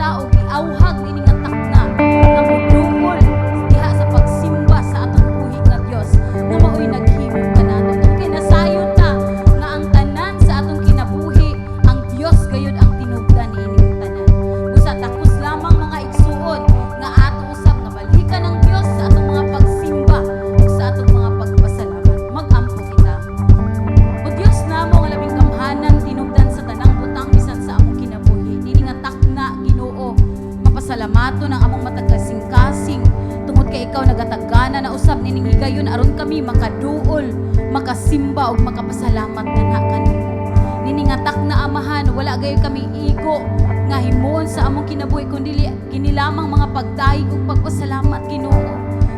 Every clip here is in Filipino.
kita og iawhag ini nga takna nga mudungol diha sa pagsimba sa atong buhi nga Dios na mao'y naghimo kanato. Kay nasayod ta nga ang tanan sa atong kinabuhi ang Dios gayud ang tinubdan ining tanan. Busa takos lamang mga igsuon nga ato usab nga balikan ang Dios sa atong mga pagsimba ug sa atong mga pagpasalamat. Magampo kita. O Dios namo nga labing kamhanan tinubdan sa tanang butang bisan sa among kinabuhi. Nini nga takna Ginoo mapasalamaton ang among matag kasing-kasing tungod kay ikaw nagatagana na usab nining higayon aron kami makaduol, makasimba ug makapasalamat kanha kanimo. Nini nga takna Amahan, wala gayon kami igo nga himuon sa among kinabuhi kundi kini lamang mga pagdaig ug pagpasalamat Ginoo.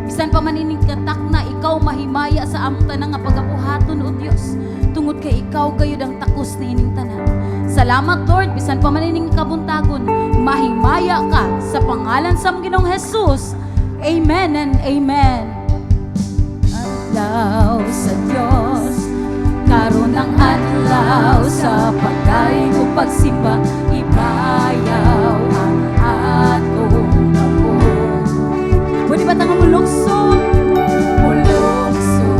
Bisan pa man ining katakna ikaw mahimaya sa among tanang nga pagabuhaton o Dios tungod kay ikaw gayud ang takos ni ining tanan. Salamat Lord, bisan pa man ining kabuntagon mahimaya ka sa pangalan sa among Ginoong Hesus. Amen and amen. Adlaw sa Dios, karon ang adlaw sa pagdaig ug pagsimba, ibayaw ang atong gabon. Pwede ba tanga mulukso? Mulukso,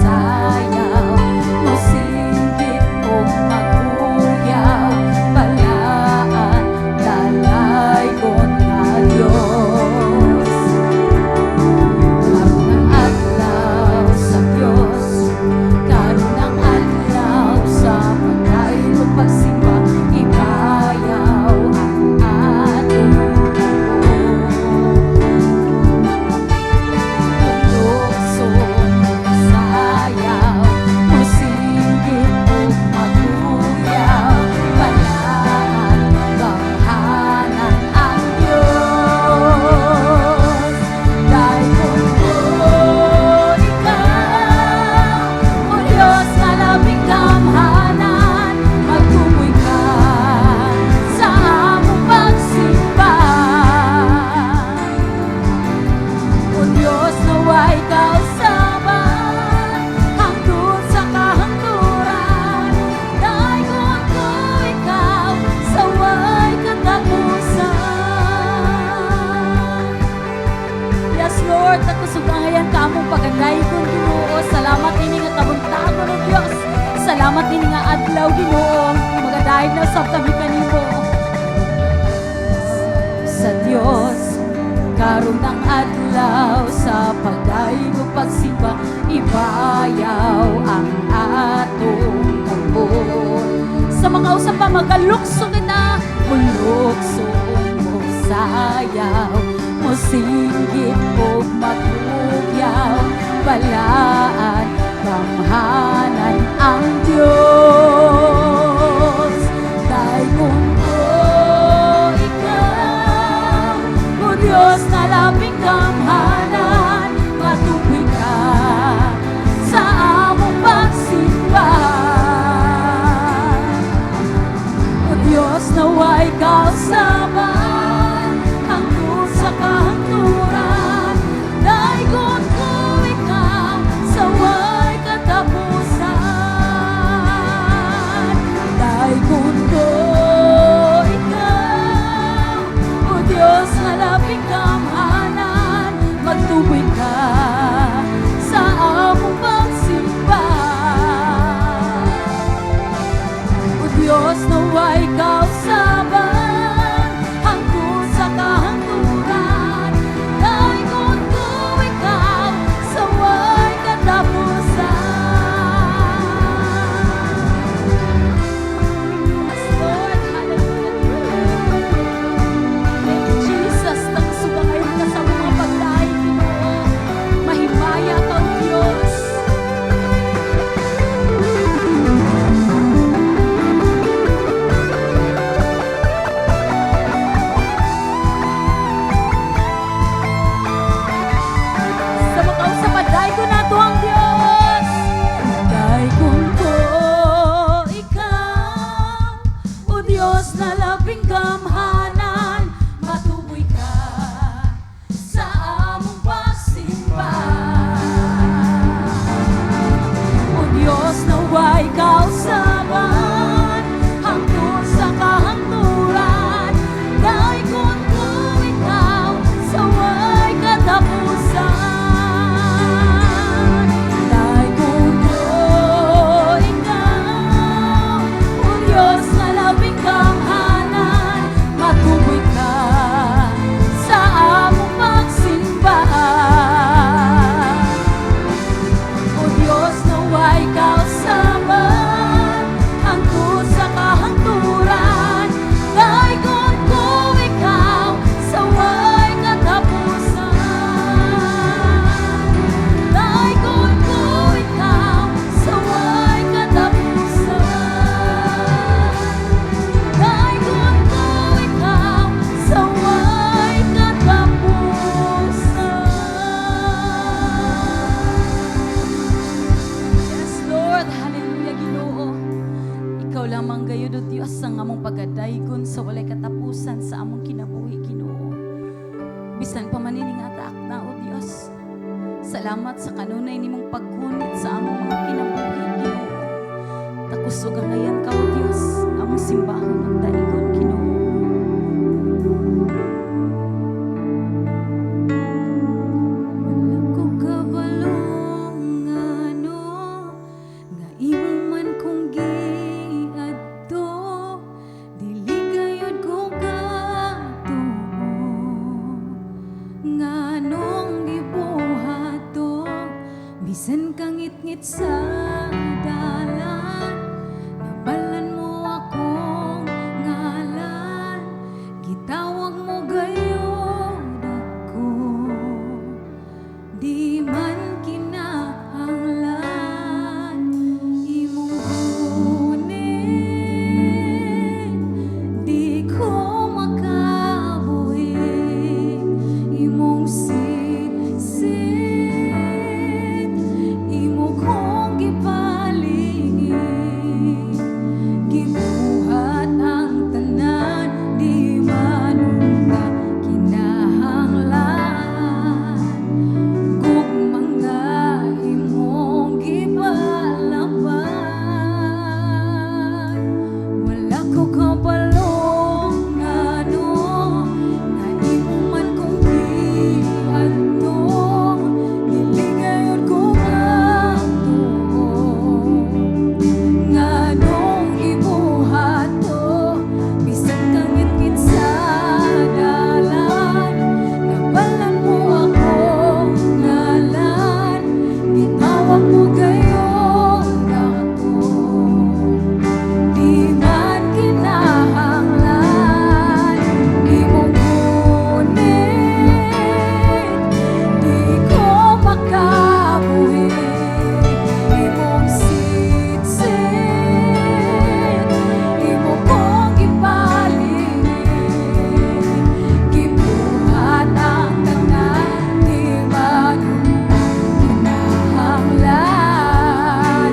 sayaw, musinggit o maghuyaw, balaan, dalay kon nga Diyos. Karon ang adlaw sa Diyos, karon ang adlaw sa pagdaig ug pagsimba, ibayaw ang atong salamat ini nga adlaw Ginoo, magadaig na sab kami kanimo. Sa Dios, karon ang adlaw sa pagdaig ug pagsimba, ibayaw ang atong gabon. Sa mga usap pa magalukso kita, mulukso mo sayaw, musinggit o magugyaw, balaan kamhanan ang Diyos. Dahil kung ikaw, o Diyos na labing kamhanan, matukoy ka sa among pagsimba. O Diyos naway kausaban hangtod sa kahangturan. Dahil kung ikaw sa way katapusan. Dahil kundo ikaw, o Diyos na labing kamhanan, kinabuhi, Ginoo. Bisan pa man ining atak na, O Dios. Salamat sa kanunay nimong pagkunit sa among mga kinabuhi, Ginoo. Takusog ang ngayon ka, O Dios, among simbahon ang daigon, Ginoo. Wala ko kabalong ano, nga imo man kong giadto, dili gayud ko katuo, nganong gibuhato, bisan kangit-ngit sa dalan, nabalan mo akong ngalan, gitawag mo gayud ako, di man kinahanglan imong kunin, di ko makabuhi imong sit-sit, imo kong gipalingi, gibuhat ang tanan, di manunta kinahanglan, gugmanga imong gipalaban. Wala ko kabalong ano, nga imo man kong giadto, dili gayud ko katuo, nganong gibuhato, bisan kangit-ngit sa dalan, nabalan mo akong ngalan, gitawag mo gayud ako, di man kinahanglan imong kunin, di ko makabuhi imong sit-sit, imo kong gipalingi, gibuhat ang tanan, di manunta kinahanglan,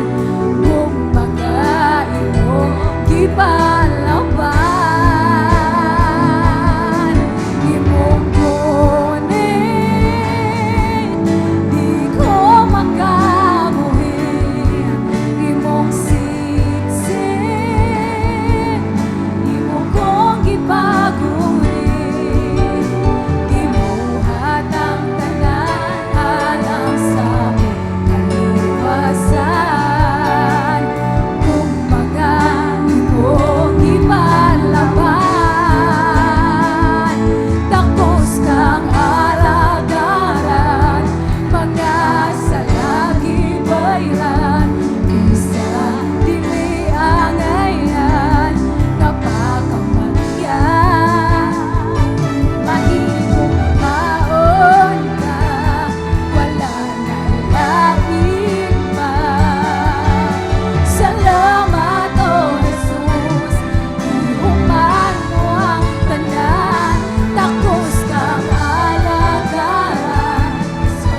gugmanga imong gipalaban, imong kunin, di ko makabuhi imong sit-sit, imo kong gipaguni, gibuhat ang tanan alang sa kaliwasan, kung mga imong gipalaban, takos kang alagaran, mga salagi bayran, isa dili angayan, napakamalyan, mahigong maon ka, wala na lain pa. Salamat, O Jesus, ihuman mo ang tanan, takos kang alagaran, sa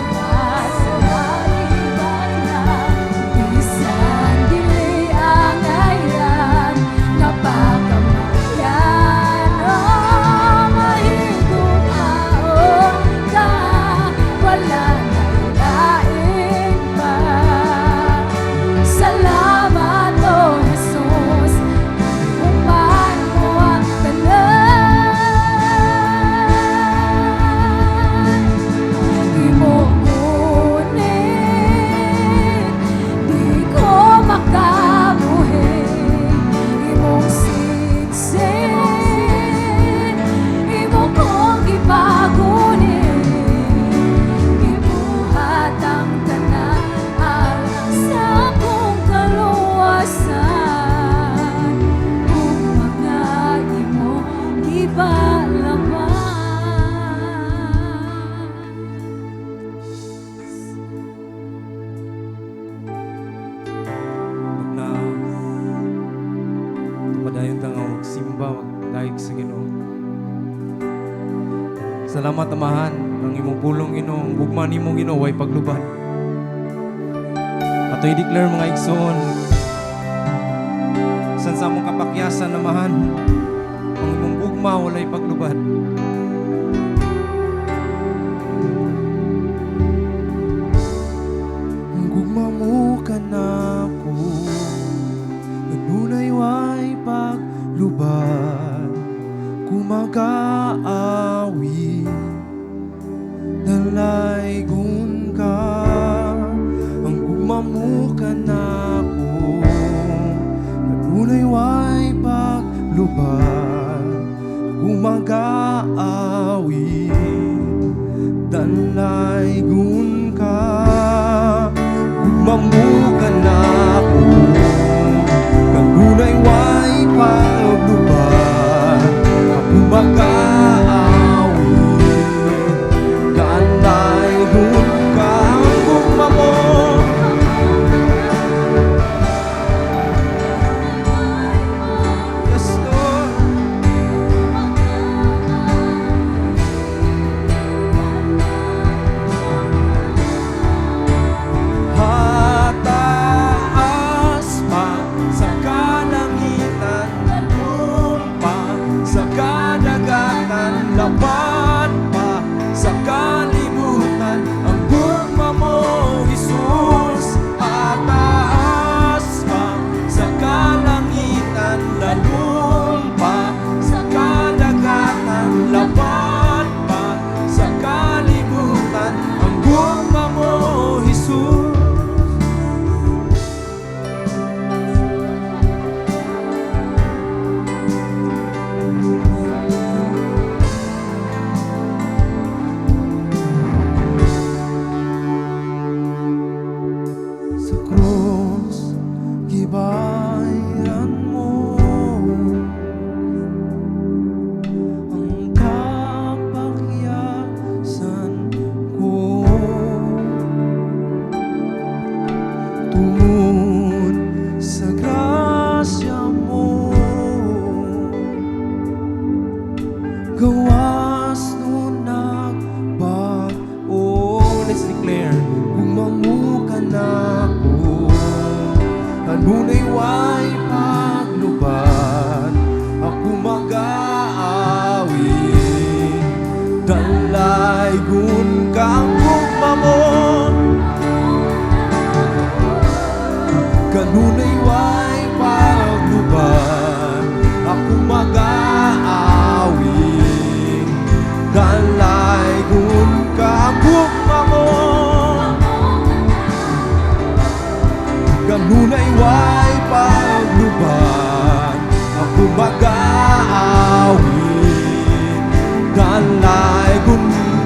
salagi bayran, bisan dili angayan, napakamalyan. Oh, mahigong maon ka, wala na lain pa. Salamat, O Jesus, ihuman mo ang tanan, imong kunin, di ko makabuhi imong sit-sit, imo kong gipaguni, gibuhat ang tanan alang sa akong kaluwasan, kung mga imo gipalaban. na padayon ta nga magsimba magdayeg sa Ginoo. Salamat amahan ng imong pulong Ginoo, ang bugma nimo Ginoo way paglubad. Ato i-declare mga igsoon san sa among kapakyasan amahan ang imong bugma gugma walay paglubad. Ang gugma mo ka na ko, kanunay way paglubad, kumag-aawi, dalaygon ka. Ang gugma mo ka na ko, kanunay way paglubad, kumag-aawi, dalaygon ka. Gugma mo ka na ko, kanunay way paglubad, kumag-aawi, dalaygon ka. Ang gugma mo, yes Lord. Hataas pa sa kalangitan, lumpa sa kadagatan, lapad pa sa kalibutan. Ang gugma mo, Jesus. Hataas pa sa kalangitan, lalumpa sa kadagatan, lapad pa sa kalibutan. Ang gugma mo, Jesus. Sa krus, gibayan mo ang kapakyasan ko, tungod sa grasya mo, gawas nun nagbago. Let's declare, gumamu ka na ko, kanunay way paglubad, ako mag-aawi, dalaygon ka. Ang gugma mo, kanunay way paglubad, ako mag-aawi, dalaygon ka. Ang gugma mo, kanunay way paglubad, ako mag-aawi, dalaygon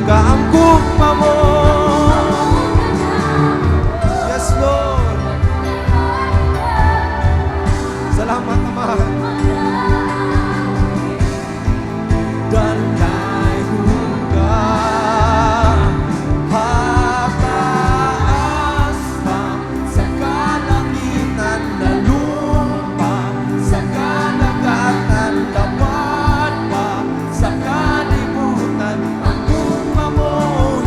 ka. Ang gugma mo, yes Lord. Salamat Ama. Dalaygon ka. Hataas pa sa kalangitan, lalumpa sa kadagatan, lapad pa sa kalibutan. Ang gugma mo,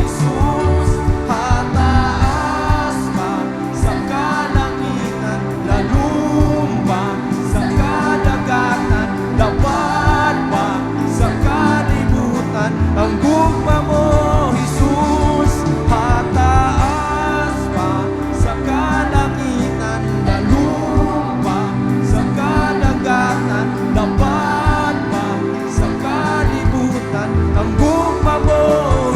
Jesus. Hataas pa sa kalangitan, lalumpa sa kadagatan, lapad pa sa kalibutan. Ang gugma mo, Jesus. Hataas pa sa kalangitan, lalumpa sa kadagatan, lapad pa sa kalibutan. Ang gugma mo,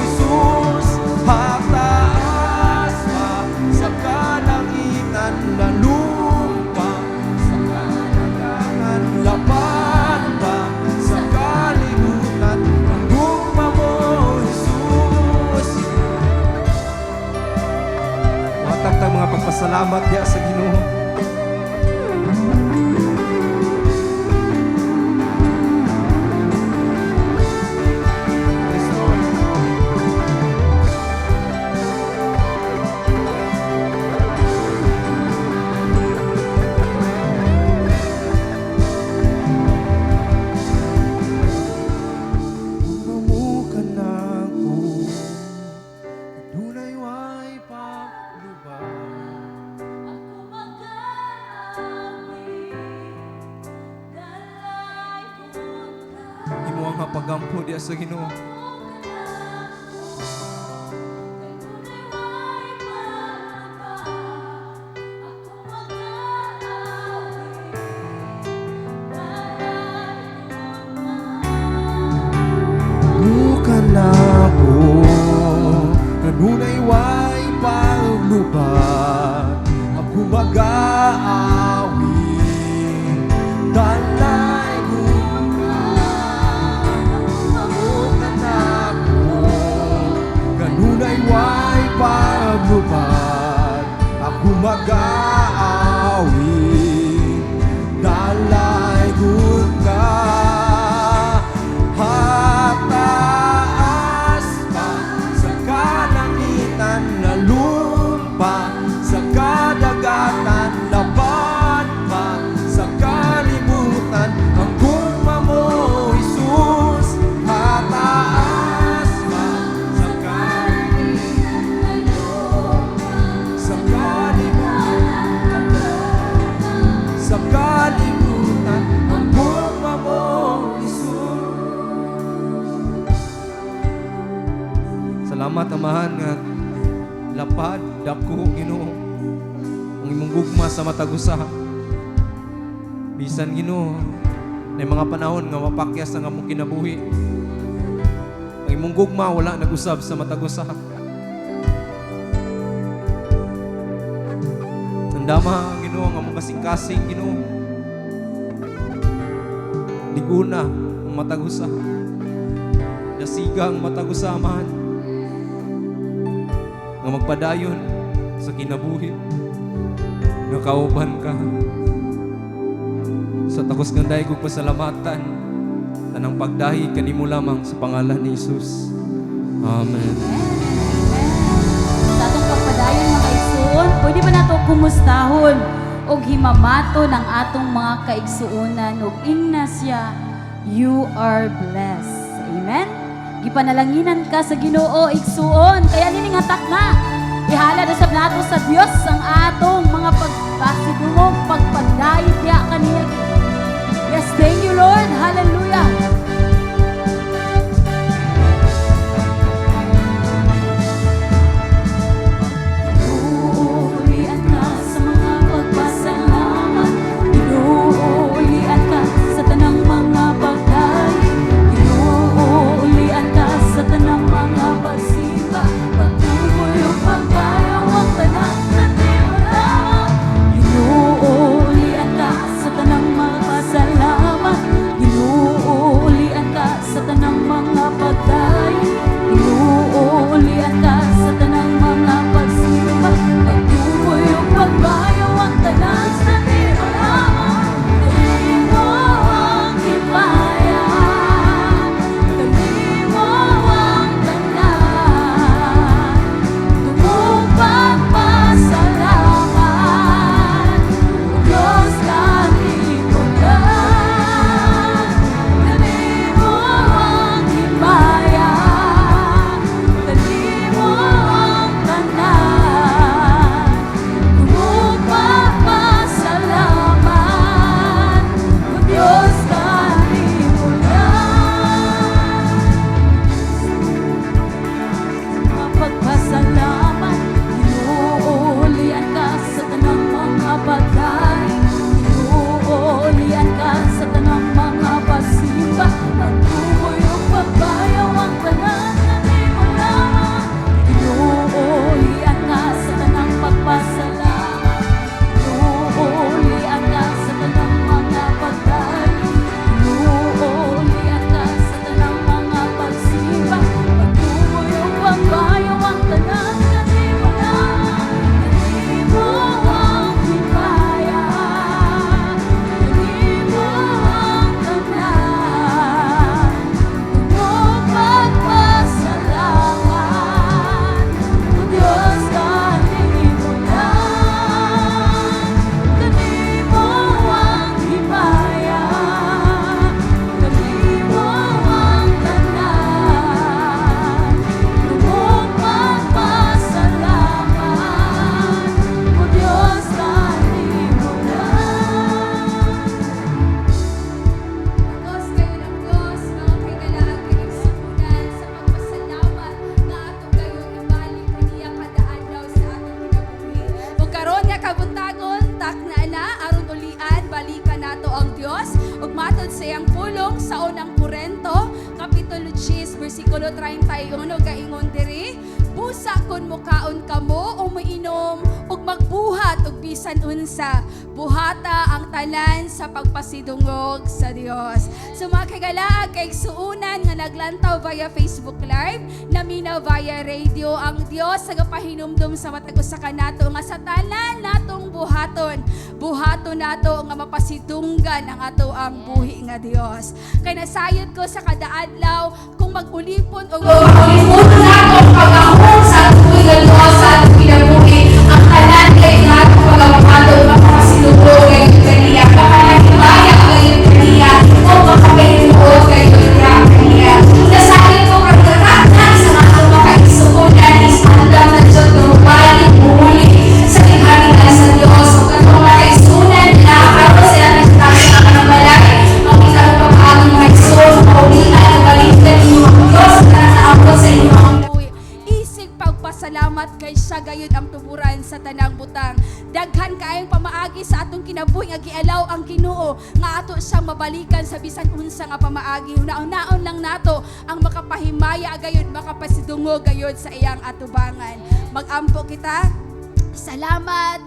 Jesus. Hataas pa sa kalangitan, lalumpa sa kadagatan, lapad pa sa kalibutan. Ang gugma mo, Jesus. Watak ta mga pagpasalamat diya sa Ginoo. Yes, Lord. Gugma mo ka na ko, kanunay way paglubad, Ako mapakya sa Ginoo. Bukan ako kanunay way paglubad, ako mag-aawi dalay buka. Bukan ako kanunay way paglubad, ako mag-aawi dalay buka. Hataas pa sa kalangitan na lumpa, sa kadagatan laban pa sa kalibutan, ang gugma mo, Jesus. Hataas pa sa kalangitan na lumpa, sa kalibutan, sa kalibutan, ang gugma mo, Jesus. Salamat amahan nga lapad dako Ginoo ang imong gugma sa matag usa. Bisan Ginoo na mga panahon nga mapakyas ang among kinabuhi, ang imong gugma wala nag-usab sa matag usa. Tandama Ginoo ang among kasing-kasing Ginoo, liguna ang matag usa, dasiga ang matag usa amahan nga magpadayon sa kinabuhi, nga kauban ka sa takos ng daig ug pasalamatan, tanang pagdahi kanimo lamang sa pangalan ni Jesus. Amen. Sa atong pagpadayon mga igsuon, pwede ba nato kumustahon og himamato ng atong mga kaigsuonan og ingna siya, you are blessed. Amen. Gipanalanginan ka sa Ginoo igsuon, kaya nining hatak na ihala na sab nato sa Dios ang atong mga pagpasidungog, pagpagdayeg diha kaniya. Yes, thank you Lord. Hallelujah. Inuulian ka sa mga pagpasalamat, inuulian ka sa tanang mga pagdayeg, inuulian ka sa tanang mga pagsimba, pagtuloy o pagbayang ang tanang natimula. Inuulian ka sa tanang mga pasalamat, inuulian Versikulo 31 gaingon diri, busa kun mukaon kamo o mainom ug magbuhat og bisan unsa, buhata ang tanan sa pagpasidungog sa Dios. So mga kagalaag kay suunan nga naglantaw via Facebook Live, naminaw via radio, ang Dios nagapahinumdum sa matag usa ka nato nga sa tanan natong buhaton nato nga mapasidunggan ang ato ang buhi nga Dios. Kay nasayod ko sa kada adlaw kung mag-ulipon o mag-ulipon nato pag-ahon sa ato buhi nga Dios sa ato kinabuhi, ang tanan kay nato pag-abuhaton mapasidungog kay kaniya, makahanimaya kay kaniya o makapahinuod kay kaniya. Nasayod ko kagdaratan sa atong makaisukunan is andam na Diyos na mabalik muli sa tingharian sa Diyos. Kung katong makaisunan na ako sila nagsasabi ng kanang balay, makita ang pag-aaging mga isun, maulian ang balikan inyong mga Diyos na naabot sa inyong mga buhay. Isig pagpasalamat kay siya gayud ang tuburan sa tanang butang. Daghan kaayong pamaagi sa atong kinabuhi nga gialaw ang Ginoo nga ato siyang mabalikan sa bisan unsa nga pamaagi. Hunaon-naon lang nato ang makapahimaya gayud, makapasidungog gayud sa iyang atubangan. Magampo kita. Salamat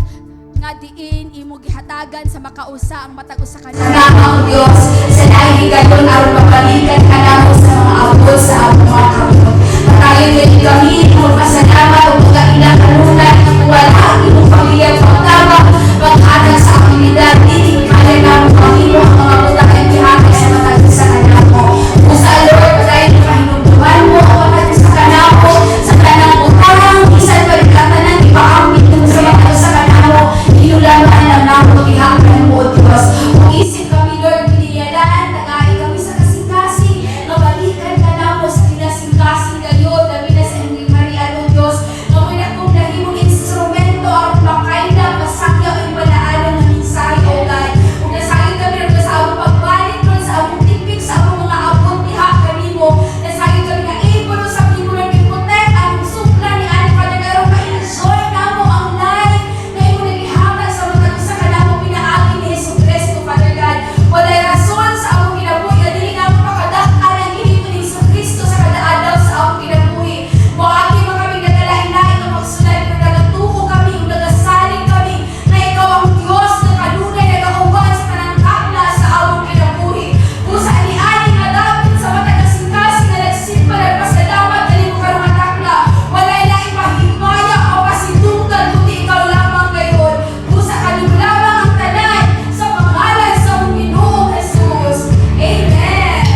nga diin imo gihatagan sa makausa ang matag usa ka ang Dios sa lahi gayon aron mabalikan kanamo sa mga abot sa among mga kamot. Matayon gayud kami magpasalamat ug magailang kanunay wala imong pamilya pagtabang paghatag sa abilidad dili kaya namo mahimo ang mga butang ay gihatag sa matag usa kanamo. Usa Lord padayon pahinumduman mo ang matag usa kanamo sa tanang butang bisan pa rin katanan ipaambit mo sa matag usa kanamo. Inulaman ang namo gihatag mo Dios. Kung isip kami Lord giniyalaan tagay kami sa kasing-kasing mabalikan ka namo sa kinasing-kasing gayon labi na sa inyong Marian o Dios. Ngayon akong nahimong instrumento ang pangkaila pasakya o ipanaanan ng mensahe o God. Kung nasayod kami rin sa among pagbalik ron sa among tipik sa among mga abot diha kanimo, nasayod kami nga able sa pinulan ni protect ang supla ni Ani Padagaro ka-enjoy namo ang life na imo nagihatag sa mga usa ka namo pinaagi ni Jesucristo, Father God. Walay rason sa among kinabuhi nga dili namo makadak-an ang gihimo ni Jesucristo sa kada adlaw sa among kinabuhi. Moagi man kami nagalain-lain nga magsulay pero nagatuo kami ug nagasalig kami na ikaw ang Dios na kanunay nagauban sa tanang kapla sa among kinabuhi. Busa ni ani nga dapat sa matag kasing-kasing nga nagsimba nagpasalamat dali mo karong nga takla. Walay laing mahimaya o pasidunggan kundi ikaw lamang gayon. Busa kanimo lamang ang tanan sa pangalan sa among Ginoong Jesus. Amen.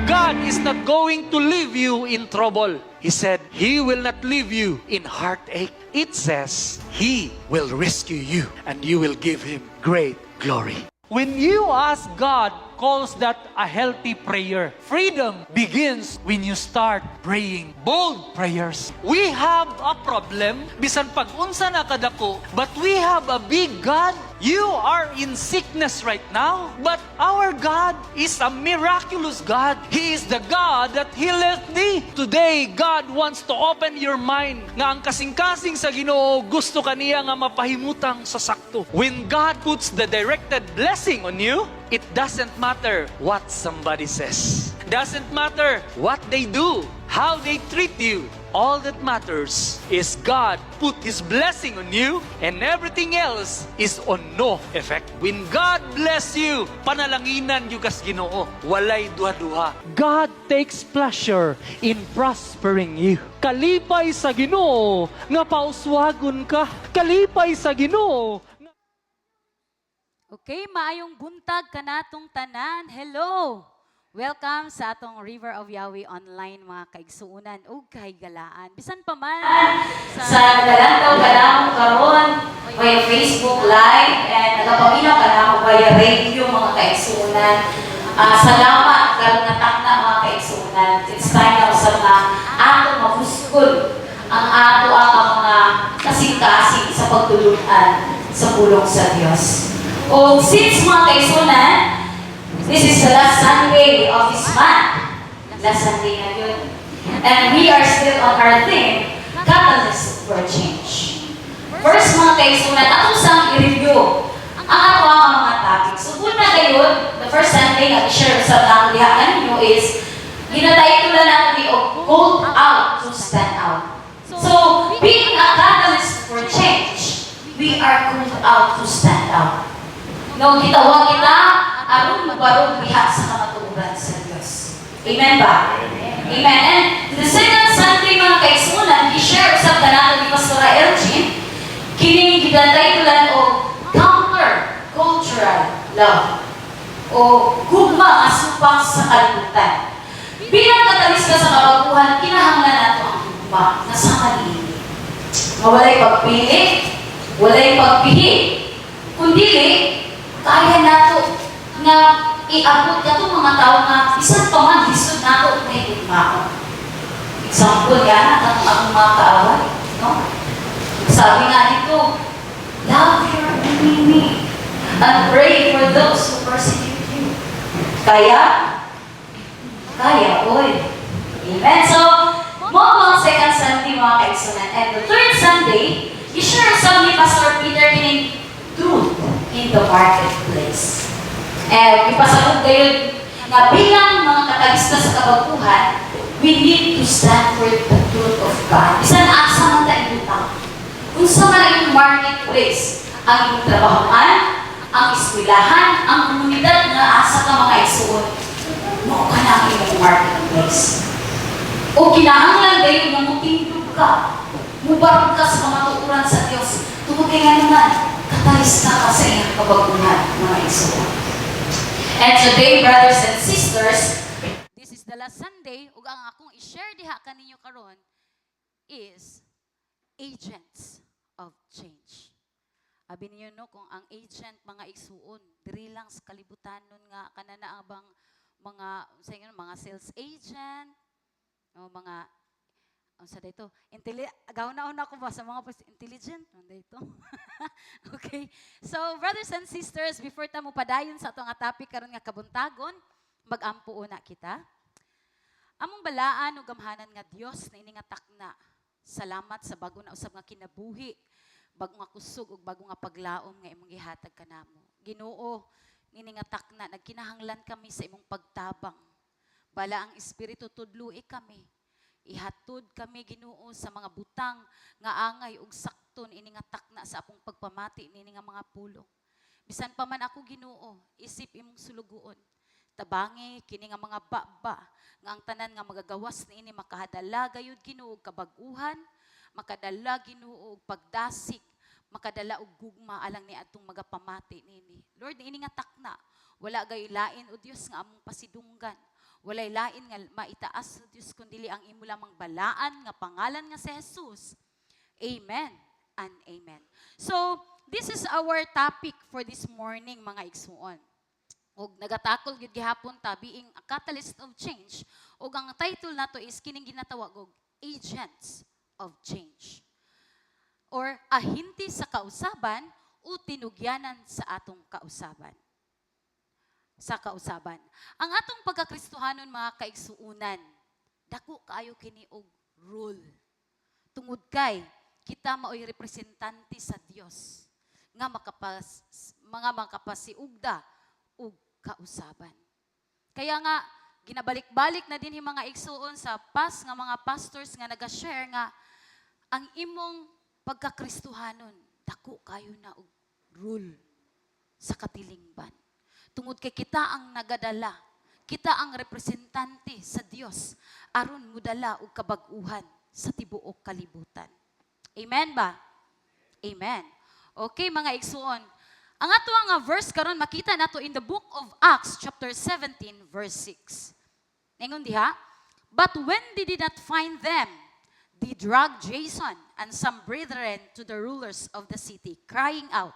God is not going to leave you in trouble. He said, He will not leave you in heartache. It says, He will rescue you and you will give Him great glory. When you ask God, calls that a healthy prayer. Freedom begins when you start praying bold prayers. We have a problem, bisan pag-unsa na kadako, but we have a big God. You are in sickness right now, but our God is a miraculous God. He is the God that healeth thee. Today, God wants to open your mind nga ang kasing-kasing sa Ginoo gusto kaniya nga mapahimutang sa sakto. When God puts the directed blessing on you, it doesn't matter what somebody says. Doesn't matter what they do, how they treat you. All that matters is God put His blessing on you and everything else is on no effect. When God bless you, panalanginan yung kas Ginoo. Walay duha-duha. God takes pleasure in prospering you. Kalipay sa Ginoo nga pauswagon ka. Kalipay sa Ginoo. Okay, maayong buntag kanatong tanan. Hello! Welcome sa atong River of Yahweh online mga kaigsuunan o kahigalaan. Bisan pa man sa nagalantaw kanamo karon via Facebook Live and nagapaminaw kanamo via radio mga kaigsuunan. Salamat karon natak na mga kaigsuunan. It's time na usab na ato mahuskol ang ato ang mga kasing-kasing sa pagtulunan sa pulong sa Dios. O since mga kaigsuunan, this is the last Sunday of this month. Last Sunday na yun. And we are still on our theme, Catalyst for Change. First mga kaigsuunan, atong sang i-review ang ato ang mga topics. So una kayo, the first Sunday na i-share sa mga lihaan ninyo is, ginataytulan natin ni called out to stand out. So, being a catalyst for change, we are called out to stand out. No, gitawag kita, aron mabarog diha sa kamatuoran sa Dios. Amen ba? Amen. And the second Sunday mga kaigsuunan, i-share usab kanato ni Pastor Elgin, kining gitaytulan o counter-cultural love o gugma nga supang sa kalibutan. Bilang katalista sa kabaguhan, kinahanglan nato ang gugma na sa kalibutan. Walay pagpili, walay pagpihi, kundili, kaya nato nga iabot nato mga tao nga isang pa man lisod nato may gugma. Example yan, ang mga kaaway. No? Sabi nga dito, love your enemy and pray for those who persecute you. Kaya, oy. Amen. So, mo ang second Sunday mga kaigsuunan. And the third Sunday, i-share sa ni Pastor Peter kining truth in the marketplace. And ipasabot kayo na bilang mga katalista sa kabaguhan, we need to stand for the truth of God. Bisan asa man tayo butang. Kung sa man yung marketplace, ang iyong trabahoan, ang eskwelahan, ang komunidad na asa ka mga igsuon, mo ka na iyong marketplace. O kinahanglan kayo na mutindog ka, mubarog ka sa kamatuuran sa Diyos, tungkol kaya naman, katalista ka sa iyong kabaguhan, mga igsuon. And today, brothers and sisters, this is the last Sunday, ug ang akong i-share diha kaninyo karon is agents of change. Abi niyo no kung ang agent mga igsuon diri lang sa kalibutan nun nga kanana abang mga sales agent o mga sa dito gawnaon ako ba sa mga intelligent dito. Okay, so brothers and sisters, before ta mo padayon sa atong topic karon nga kabuntagon, magampo una kita. Among balaan ug gamhanan nga Dios na ini nga takna. Salamat sa bago na usab nga kinabuhi, bago nga kusog ug bago nga paglaom nga imong gihatag kanamo. Ginoo, ini nga takna nagkinahanglan kami sa imong pagtabang. Bala ang espiritu tudloi kami. Ihatod kami Ginoo sa mga butang nga angay ug sakton ini nga takna sa akong pagpamati nini nga mga pulong. Bisan pa man ako Ginoo, isip imong sulugoon. Tabangi kini nga mga baba nga ang tanan nga magagawas niini makahadala gayud Ginoo og kabag-uhan, makadala Ginoo og pagdasig, makadala og gugma alang ni atong magapamati nini. Lord, ini nga takna, wala gay lain o Dios nga among pasidunggan. Walay lain nga maitaas o Dios kundi ang imo lamang balaan nga pangalan nga si Jesus. Amen and amen. So, this is our topic for this morning mga igsuon. Og nagatakol gid gihapon ta being a catalyst of change. Og ang title nato is kining ginatawag og agents of change. Or ahinti sa kausaban o tinugyanan sa atong kausaban. Sa kausaban. Ang atong pagkakristohanon mga kaigsuunan, dako kaayo kini og rule. Tungod kay kita maoy representante sa Dios nga makapasiugda og kausaban. Kaya nga ginabalik-balik na din yung mga igsuon sa past nga mga pastors nga naga-share nga ang imong pagkakristohanon dako kayo na og rule sa katilingban. Tungod kay kita ang nagadala, kita ang representante sa Dios aron mudala og kabag-uhan sa tibuok kalibutan. Amen ba? Amen. Okay mga igsuon, Ang ato nga verse karon makita nato in the book of Acts chapter 17 verse 6. Ningon diha, but when they did not find them, they dragged Jason and some brethren to the rulers of the city, crying out,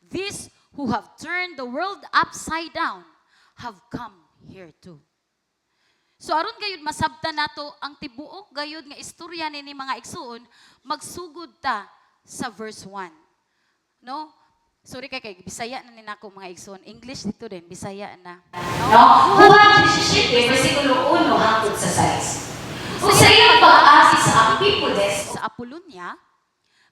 these who have turned the world upside down have come here too. So aron gayud masabtan nato ang tibuok gayud nga istorya ni mga igsuon, magsugod ta sa verse 1. No? Sorry kay Bisaya na ninako mga igsoon. English dito din, Bisaya na. No? Huwag 17, versikulo 1 hangtod sa 6. Kung sa iyong pag-asi sa Ampipolis, Sa Apolonia,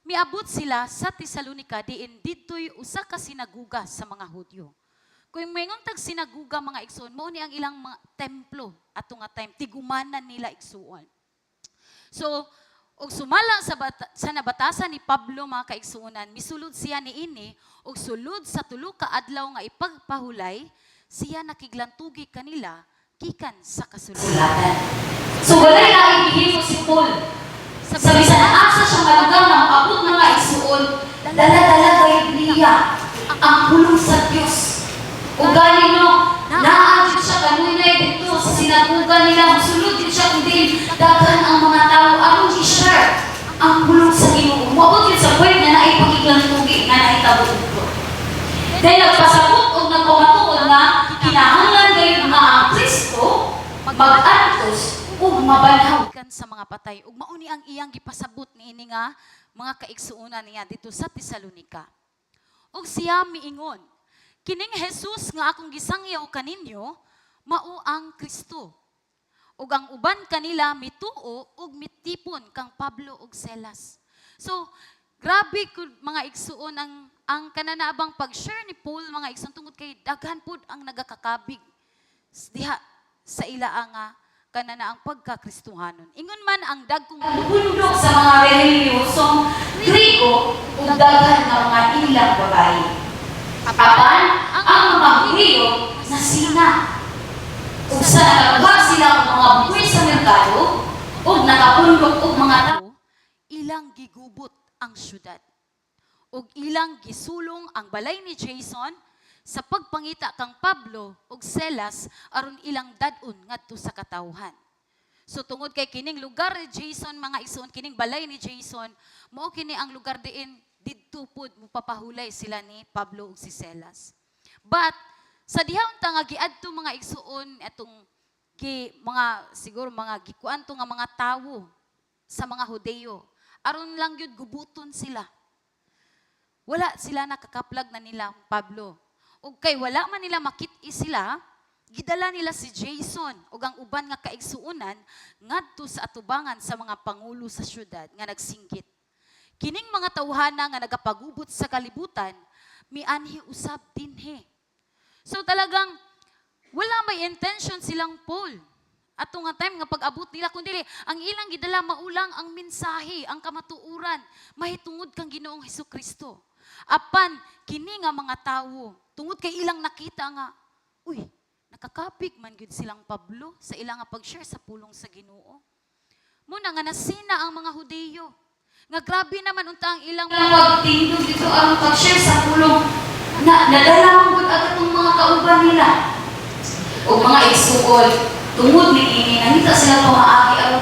miabot sila sa Tesalonica diin ditoy usa ka sinaguga sa mga Hudyo. Kung mayong tag sinaguga mga igsoon, mao ni ang ilang mga templo ato nga time tigumanan nila igsuon. So, og sumala sa nabatasan ni Pablo mga kaigsuonan, misulod siya niini og sulod sa tulo ka adlaw nga ipagpahulay, siya nakiglantugi kanila gikan sa kasulatan. so walay laing gihimo si Paul. Sa bisan asa siya malugang ng abot mga igsuon, dala-dala kay Biblia ang pulong sa Dios. Ug gani no, naadyo siya kanunay dito sa sinaguga nila, sulod din siya kundi daghan ang mga tao aron i-share ang pulong sa Ginoo. Moabot yun sa point na naipakiglantugi nga nahitabo dito. Dahil nagpasabot o nagpamatuod nga kinahanglan gayud nga ang Kristo mag-antos ug mabanhaw. Gikan sa mga patay ug mao ni ang iyang gipasabot niini nga mga kaigsuonan niya dito sa Tesalonica. Ug siya miingon, kining Jesus nga akong gisangyaw kaninyo mao ang Kristo. Ug ang uban kanila mituo ug mitipon kang Pablo ug Silas. So, grabe ko mga igsuon ang kananaabang pag-share ni Paul mga igsuon tungod kay daghan pud ang nagakakabig diha sa ila nga kanana ang pagkakristohanon. Ingon man ang dagkong Bundok sa mga relihiyosong Grigo ug daghan nga mga ilang babae. Apan ang mga Hudyo nasina. Ug sa nakakuha sila og mga buhay sa merkado ug nakapundok og mga tao, ilang gigubot ang syudad. Ug ilang gisulong ang balay ni Jason sa pagpangita kang Pablo ug Silas aron ilang dad-on ngadto sa katawhan. So tungod kay kining lugar ni Jason mga igsoon, kining balay ni Jason, mao kini ang lugar diin didto pud mupapahulay sila ni Pablo ug si Silas. But sa dihang ta nga giadto mga igsuon atong mga siguro mga gikuan to nga mga tawo sa mga Hudeo aron lang gyud gubuton sila. Wala sila nakakaplag na nila Pablo. Ug kay wala man nila makit-i sila, gidala nila si Jason ug ang uban nga kaigsuonan ngadto sa atubangan sa mga pangulo sa syudad nga nagsinggit. Kining mga tawhana nga nagapagubot sa kalibutan, mianhi usab dinhi. So talagang wala may intention silang Paul. Ato nga time nga pag-abot nila kundi ang ilang gidala maulang ang mensahe, ang kamatuuran, mahitungod kang Ginoong Hesukristo. Apan kini nga mga tawo, tungod kay ilang nakita nga, uy, nakakapig man gyud silang Pablo sa ilang nga pag-share sa pulong sa Ginoo. Muna nga nasina ang mga Hudeo. Nga grabe naman unta ang ilang pagtindog dito ang pag-share sa pulong na nadala mo agad ang mga kauban nila. O mga igsuon, tungod ni ini, nangita sila pamaagi ang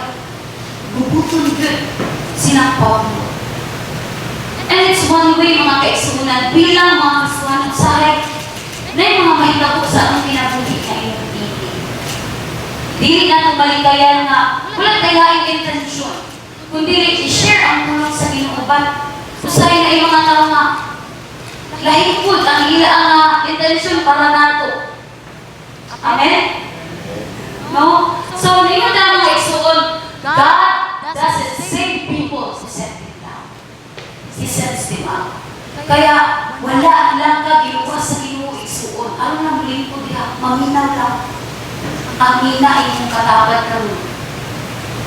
gubuton good silang Pablo. And it's one way mga kaigsuonan bilang mga Kristohan usahay na yung mga mahitabo sa atong kinabuhi na inuti. Dili na itong balikayan nga wala tayong intensyon, kundi i-share ang tulong sa Ginoo. Usahay na yung mga tao nga lahipod ang ilang intensyon para nato. Amen? No? So, ngayon na mga igsuon, God doesn't save people to send them down. He sends them out. Kaya, wala lang ka ginuha sa Ginoo igsuon. Ano na muling po diha? Maminaw lang. Ang hinain mong katapad ka mo.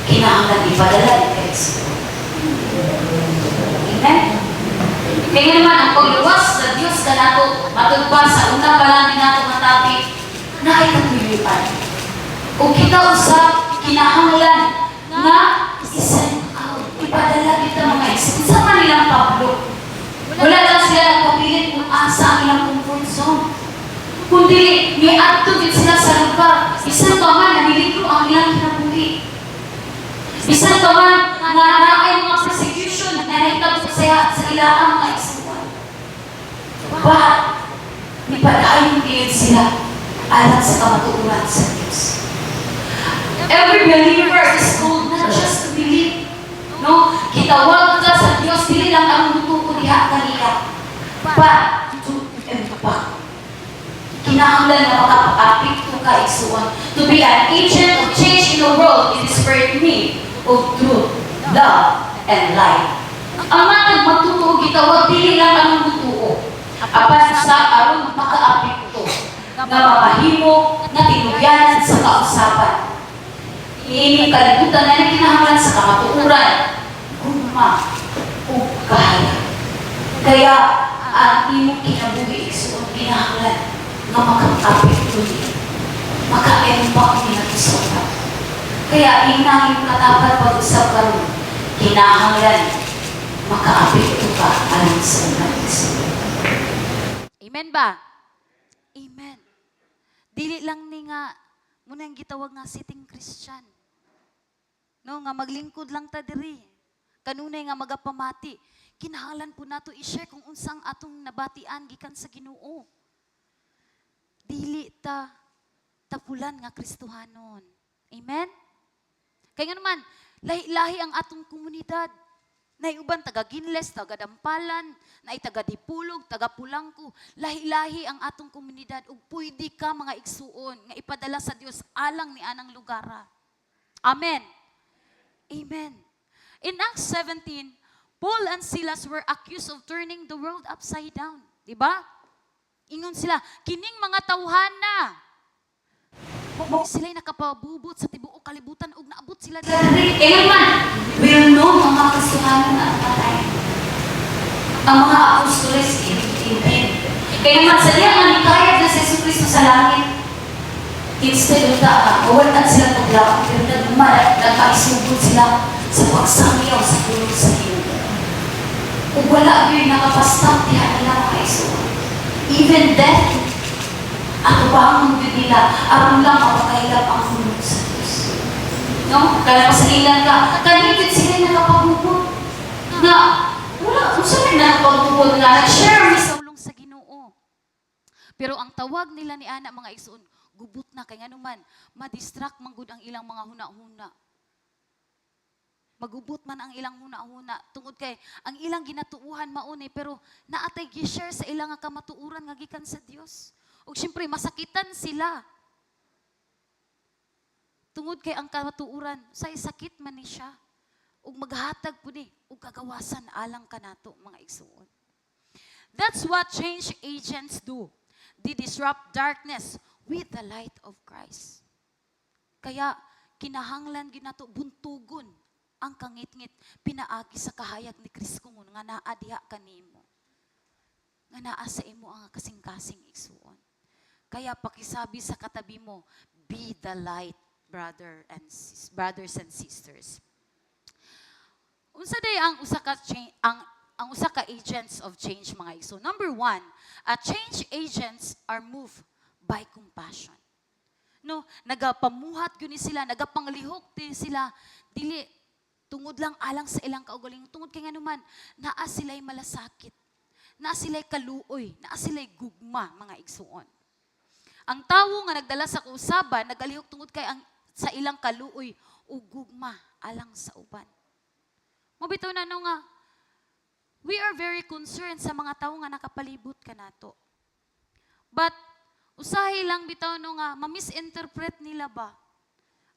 Kinahanglan ipadala ni Kristo. Amen? Kaya naman ang pagluwas sa Diyos ka nato, matugpa sa una pa lang din nato matapik, na ay katuyuan. Kung kita usap, kinahanglan nga isend out. Ipadala kita mga isa. Sa manilang Pablo. Wala lang sila nagpapilit kung asa sa ilang comfort zone. Kundi niadto gid sila sa lugar bisan pa man naliliko ang ilang kinabuhi. Bisan pa man nga naay mga persecution na nahitabo sa ilang mga igsuon. But nipadayon gid sila alang sa kamatuoran sa Dios. Every believer is called not just to believe. No, kitawag ka sa Dios dili lang ang mutuo diha kanila, but to impact. Kinahanglan na makapag-apekto ka igsuon. To be an agent of change in the world, it is very need of truth, love, and light. Ang matag magtutuo gitawag dili lang ang mutuo. Apan sa aron maka-apekto nga mapahimo na tinugyanan sa kausapan. Iining kalibutan na kinahanglan sa kamatuoran, gugma, o kahaya. Kaya ang imong kinabuhi igsuon kinahanglan nga makapapekto niya, maka-impact niya sa usapan. Kaya inangin katapat pag-usap karon, kinahanglan maka-apekto ka alang sa usapan. Amen ba? Amen. Dili lang ni nga muna yung gitawag nga sitting Christian. No, nga maglingkod lang ta diri. Kanunay nga magapamati. Kinahanglan po nato i-share kung unsang atong nabatian gikan sa Ginoo. Dili ta tapulan nga Kristohanon. Amen? Kaya nga naman, lahi-lahi ang atong komunidad. Naiuban taga Ginles, taga Dampalan, naay taga Dipulog, taga Pulangko. Lahi-lahi ang atong komunidad ug pwede ka mga igsuon nga ipadala sa Dios alang ni anang lugara. Amen. Amen. In Acts 17, Paul and Silas were accused of turning the world upside down. Diba? Ingon sila, kining mga tawhana. Sila'y nakapabubot sa tibuok kalibutan ug naabot sila diri. Kaya man, will know mga kasuhanan at patay. Ang mga apostoles, in. Kaya man, sa diya nga nikayat na sa Jesus Cristo sa langit, instead of that, mawalan sila paglawak, pero nagkaisugod sila sa pagsangyaw sa pulong sa Ginoo. Ug wala yun nakapastang diha nila mga isuon. Even death, at bangon yun nila, aron lang mapakahilap ang hulog sa Diyos. No? Kaya pasalilan ka, kanilid sila nakapagubod. Na, wala, kung saan nakapagubod nga, nag-share ni sa Saulong sa Ginoo. Pero ang tawag nila ni ana mga igsoon, gubot na kay nganuman, ma-distract man gud ang ilang mga huna-huna. Magubot man ang ilang huna-huna tungod kay ang ilang ginatuuhan maunay pero naatay gi-share sa ilang nga kamatuuran nga gikan sa Dios. Ug syempre masakitan sila. Tungod kay ang kamatuuran say sakit man ni siya. Ug maghatag pud ni ug kagawasan alang kanato mga igsuon. That's what change agents do. They disrupt darkness with the light of Christ. Kaya kinahanglan ginato buntugon ang kangit-ngit pinaagi sa kahayag ni Kristo ngun nga naa diha kanimo. Nga naa sa imo ang kasing-kasing igsuon. Kaya pakisabi sa katabi mo, be the light, brothers and sisters. Unsa day ang usa ka ang usa ka agents of change mga igsoon. Number 1, change agents are moved by compassion. No, nagapamuhat gyud ni sila, nagapanglihok din sila dili tungod lang alang sa ilang kaugaling, tungod kay nganuman naa sila'y malasakit, naa sila'y kaluoy, naa sila'y gugma mga igsuon. Ang tawo nga nagdala sa kausaban, nagalihok tungod kay ang sa ilang kaluoy o gugma alang sa uban. Mabitaw na no nga, we are very concerned sa mga tawo nga nakapalibot kanato. But usahay lang bitaw no nga, ma-misinterpret nila ba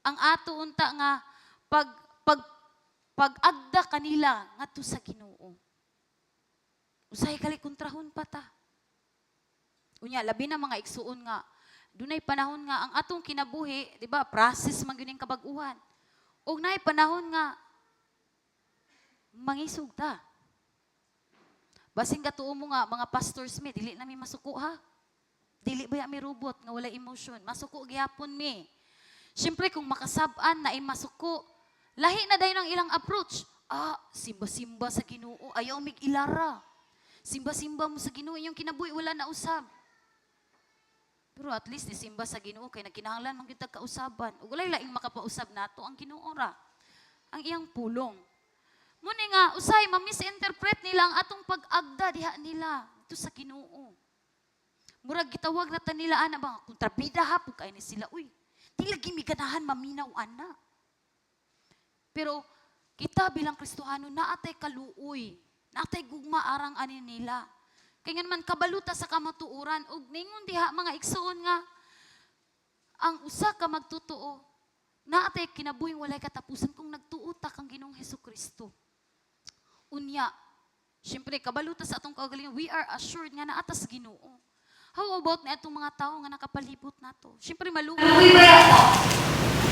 ang ato unta nga pag-agda kanila ngadto sa Ginoo. Usahay kali kontrahon pa ta. Unya labi na mga igsuon nga dunay panahon nga ang atong kinabuhi, di ba? Process man gyud ning kabag-uhan. Ug naay panahon nga mangisog ta. Basing katuo mo nga mga pastors mi dili na mi masuko ha. Dili ba mi robot nga wala emotion. Masuko gyapon mi. Siyempre kung makasab-an na masuko, lahi na dayon ang ilang approach. Simba-simba sa Ginoo, ayaw mig ilara. Simba-simba mo sa Ginoo inyong kinabuhi wala na usab. Pero at least nisimba sa Ginoo kay nagkinahanglan man kita kausaban. Ug walay laing makapausab nato ang Ginoo ra. Ang iyang pulong. Muni nga usay ma-misinterpret nila ang atong pag-agda diha nila dito sa Ginoo. Murag gitawag na ta nila ana ba kontrabida hapon kay ni sila uy. Di lagi mi ganahan maminaw ana. Pero kita bilang Kristohano naatay kaluoy, naatay gugma arang ani nila. Kaya naman kabaluta sa kamatuuran ug ningon diha mga igsoon nga ang usa ka magtutuo naatay kinabuhing walay katapusan kung nagtuo ta kang Ginoong Hesukristo. Unya, syempre kabaluta sa atong kaugalingon, we are assured nga naatas Ginoo. How about na itong mga tao nga nakapalibot nato? Syempre maluwi. Lugoy ba yata?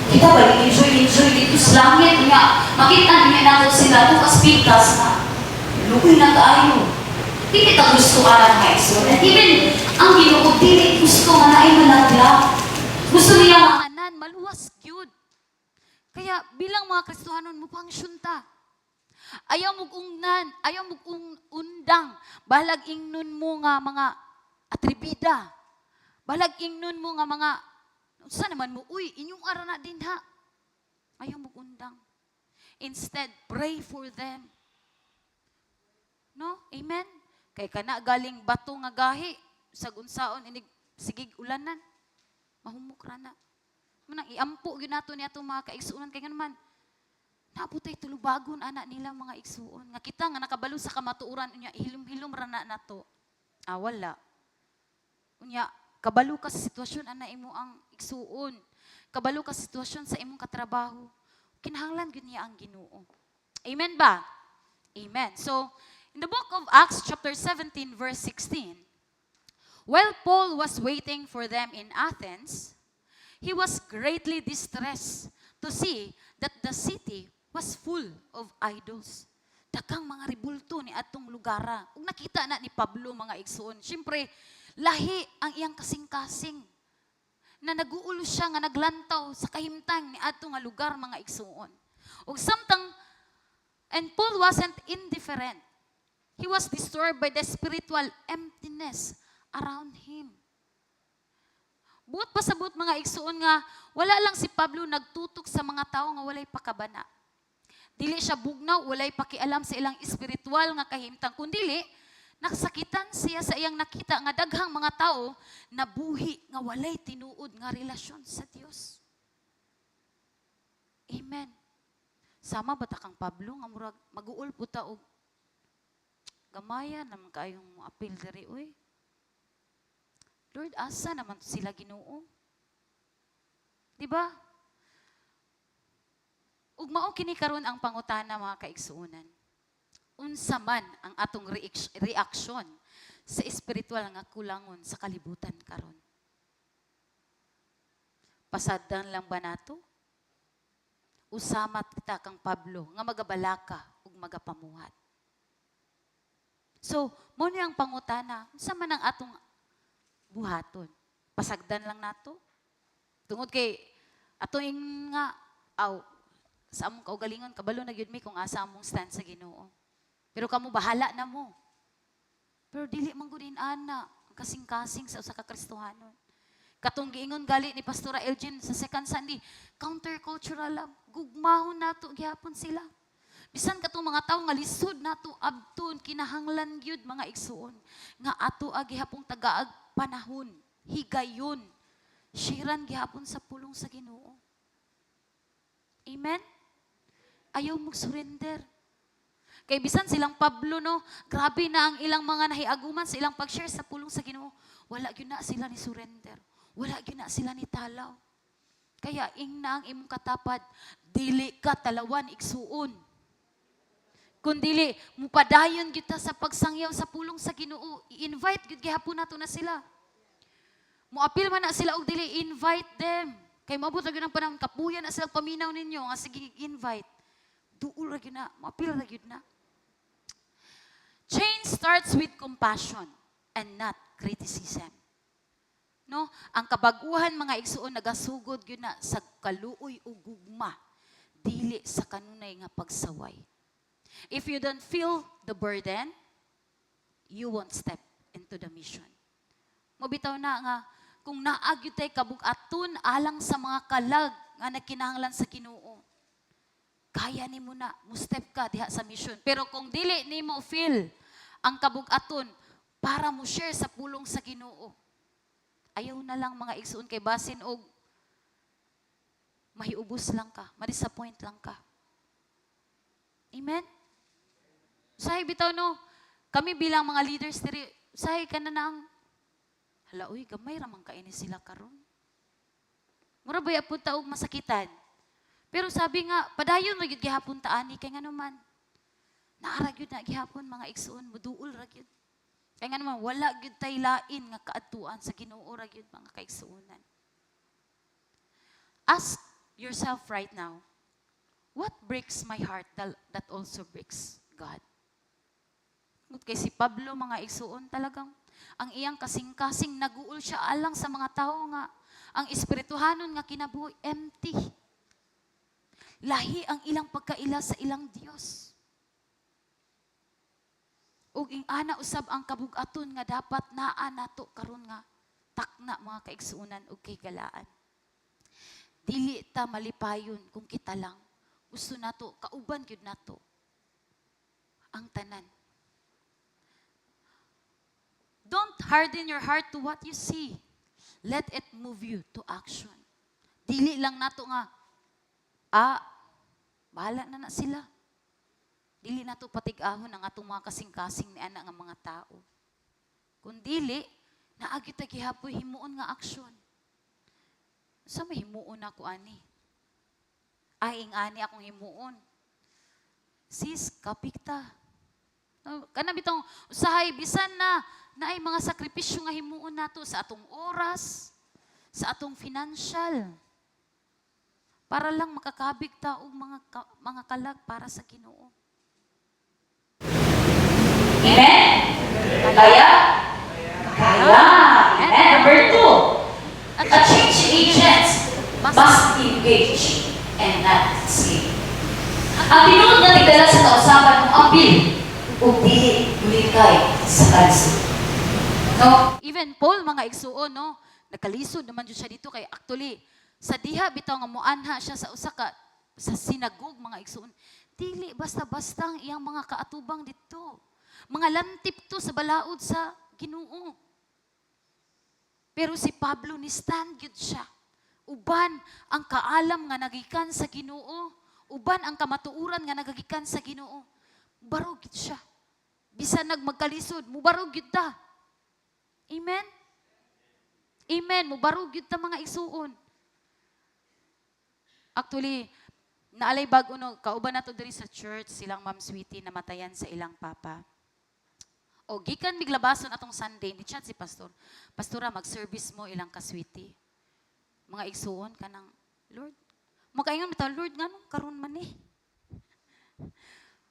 Kita ba, enjoy dito sa langit nga. Makita niya nato sila kung aspiktas na. Lugoy na kaayo. Hindi kita gusto ka lang nga iso. And even ang Ginoo, dili gusto nga na ay malaglag. Gusto niya nga. Anan, maluwas gyud. Kaya bilang mga Kristohanon mo pangsyon ta. Ayaw mong ungnan, ayaw mong undang. Balag ingnon mo nga mga atribida. Balag ingnon mo nga mga, saan naman mo, uy, inyong arana din ha. Ayaw mong undang. Instead, pray for them. No? Amen? Kay kana galing bato nga gahi, sagunsaon, inig, sigig ulanan. Mahumok ra na. Manang iampo gyud nato niya itong mga kaigsuonan kay naman. Naputay tulubagon anak nila mga igsuon. Nga kita nga nakabalo sa kamatuuran unya hilom-hilom ra na nato. Wala. Unya kabalo ka sa sitwasyon ana imo ang igsuon. Kabalo ka sa sitwasyon sa imong katrabaho. Kinahanglan gyud niya ang Ginoo. Amen ba? Amen. So, in the book of Acts chapter 17 verse 16, while Paul was waiting for them in Athens, he was greatly distressed to see that the city was full of idols. Dakang mga ribulto ni atong lugara. Kung nakita na ni Pablo mga igsoon, syempre, lahi ang iyang kasing-kasing. Na naguulo siya nga naglantaw sa kahimtang ni atong nga lugar mga igsoon. Ug samtang, and Paul wasn't indifferent. He was disturbed by the spiritual emptiness around him. Buot pasabot mga igsuon nga, wala lang si Pablo nagtutok sa mga tao nga walay pakabana. Dili siya bugnaw, walay pakialam sa ilang espiritual nga kahimtang. Kundili, nakasakitan siya sa iyang nakita nga daghang mga tao na buhi nga walay tinuod nga relasyon sa Dios. Amen. Sama ba ta kang Pablo nga murag mag-uol po ta og gamaya naman kayong apil diri oy. Lord, asa naman sila Ginoo? Di ba? Ug mao kini karon ang pangutana mga kaigsuonan. Unsa man ang atong reaksyon sa espiritual nga kulangon sa kalibutan karon? Pasaddan lang ba nato? Usamat kita kang Pablo nga magabalaka ug magapamuhat. So, mao ni ang pangutana, unsa man ang atong buhaton? Pasagdan lang nato? Tungod kay ato nga sa among kaugalingon kabalo na gyud mi kung asa among stand sa Ginoo. Pero kamo bahala na mo. Pero dili man gud ana ang kasing-kasing sa usa ka Kristohanon. Katong giingon gali ni Pastora Elgin sa second Sunday, countercultural lang. Gugmahon nato gihapon sila. Bisan katong mga tawo nga lisod nato abton kinahanglan gyud mga igsuon nga ato gihapong tagaag panahon, higayon, shiran gihapon sa pulong sa Ginoo. Amen? Ayaw mag-surrender. Kay bisan silang Pablo, no, grabe na ang ilang mga nahiaguman sa ilang pag-share sa pulong sa Ginoo. Wala gyud na sila ni surrender. Wala gyud na sila ni talaw. Kaya ingna ang imong katapad, dili ka talawan igsuon. Kung dili, mupadayon gyud ta sa pagsangyaw sa pulong sa Ginoo. I-invite gyud gihapon nato na sila. Muapil man na sila og dili, invite them. Kay maabot ra gyud ang panahon kapuyan na sila paminaw ninyo nga sige invite. Duol ra gyud na, muapil ra gyud na. Change starts with compassion and not criticism. No, ang kabaguhan mga igsuon nagasugod gyud na sa kaluoy ug gugma, dili sa kanunay nga pagsaway. If you don't feel the burden, you won't step into the mission. Mabitaw na nga, kung naagyo tay kabug-aton alang sa mga kalag nga nagkinahanglan sa Ginoo, kaya nimo na, mo step ka diha sa mission. Pero kung dili nimo feel ang kabug-aton para mo share sa pulong sa Ginoo, ayaw na lang mga igsoon kay basin og mahiubos lang ka, ma-disappoint lang ka. Amen? Usahay bitaw no, kami bilang mga leaders diri, usahay ka na nang hala, uy, gamay ramang kaini sila karon. Mura ba yapon ta og masakitan? Pero sabi nga, padayon ra gyud gihapon ta ani kay nganuman. Naara gyud na gihapon mga igsoon, muduol ra gyud. Kay nganuman wala gyud tay lain nga kaadtuan sa Ginoo ra gyud mga kaigsuonan. Ask yourself right now, what breaks my heart that also breaks God? Kay si Pablo mga igsuon talagang ang iyang kasing-kasing naguol siya alang sa mga tao nga ang espirituhanon nga kinabuhi empty. Lahi ang ilang pagkaila sa ilang Dios. Ug ing ana usab ang kabug-aton nga dapat naa nato karon nga takna mga kaigsuonan ug kay galaan. Dili ta malipayon kung kita lang gusto nato kauban gyud nato ang tanan. Don't harden your heart to what you see. Let it move you to action. Dili lang nato nga bahala na sila. Dili nato patig-ahon ang atong mga kasing-kasing ni ana nga mga tao. Kung dili, naagi ta gihapoy himuon nga aksyon. Sa may himuon ako ani? Ay, ani akong himuon. Sis, kapik ta. Kana bitong usahay bisan na ay mga sakripisyo nga himuon nato sa atong oras, sa atong financial. Para lang makakabig ta og mga kalag para sa Ginoo. Amen? Kaya? Kaya. And number 2, a change agent must engage and not sleep. Ang tinuod nga tigdala sa kausaban ng apil ug dili bulikay sa kanso. No? Even Paul, mga igsuon, no? Nakalisod naman dyan siya dito kay actually, sa diha bitaw nga muanha siya sa usa ka sa sinagog mga igsuon. Dili basta-basta ang iyang mga kaatubang dito. Mga lantip to sa balaod sa Ginoo. Pero si Pablo ni stand gyud siya. Uban ang kaalam nga nagikan sa Ginoo, uban ang kamatuuran nga nagagikan sa Ginoo. Barog gyud siya. Bisan nagmagkalisod, mubarog gyud ta. Amen? Amen. Mubarog gyud ta mga igsuon. Actually, naalay bag uno, kauban nato diri sa church, silang Ma'am Sweetie namatayan sa ilang papa. O gikan miglabason atong Sunday, ni chat si pastor. Pastora, mag-service mo ilang ka Sweetie. Mga igsuon kanang Lord. Makaingon bitaw, Lord nganong karon man eh.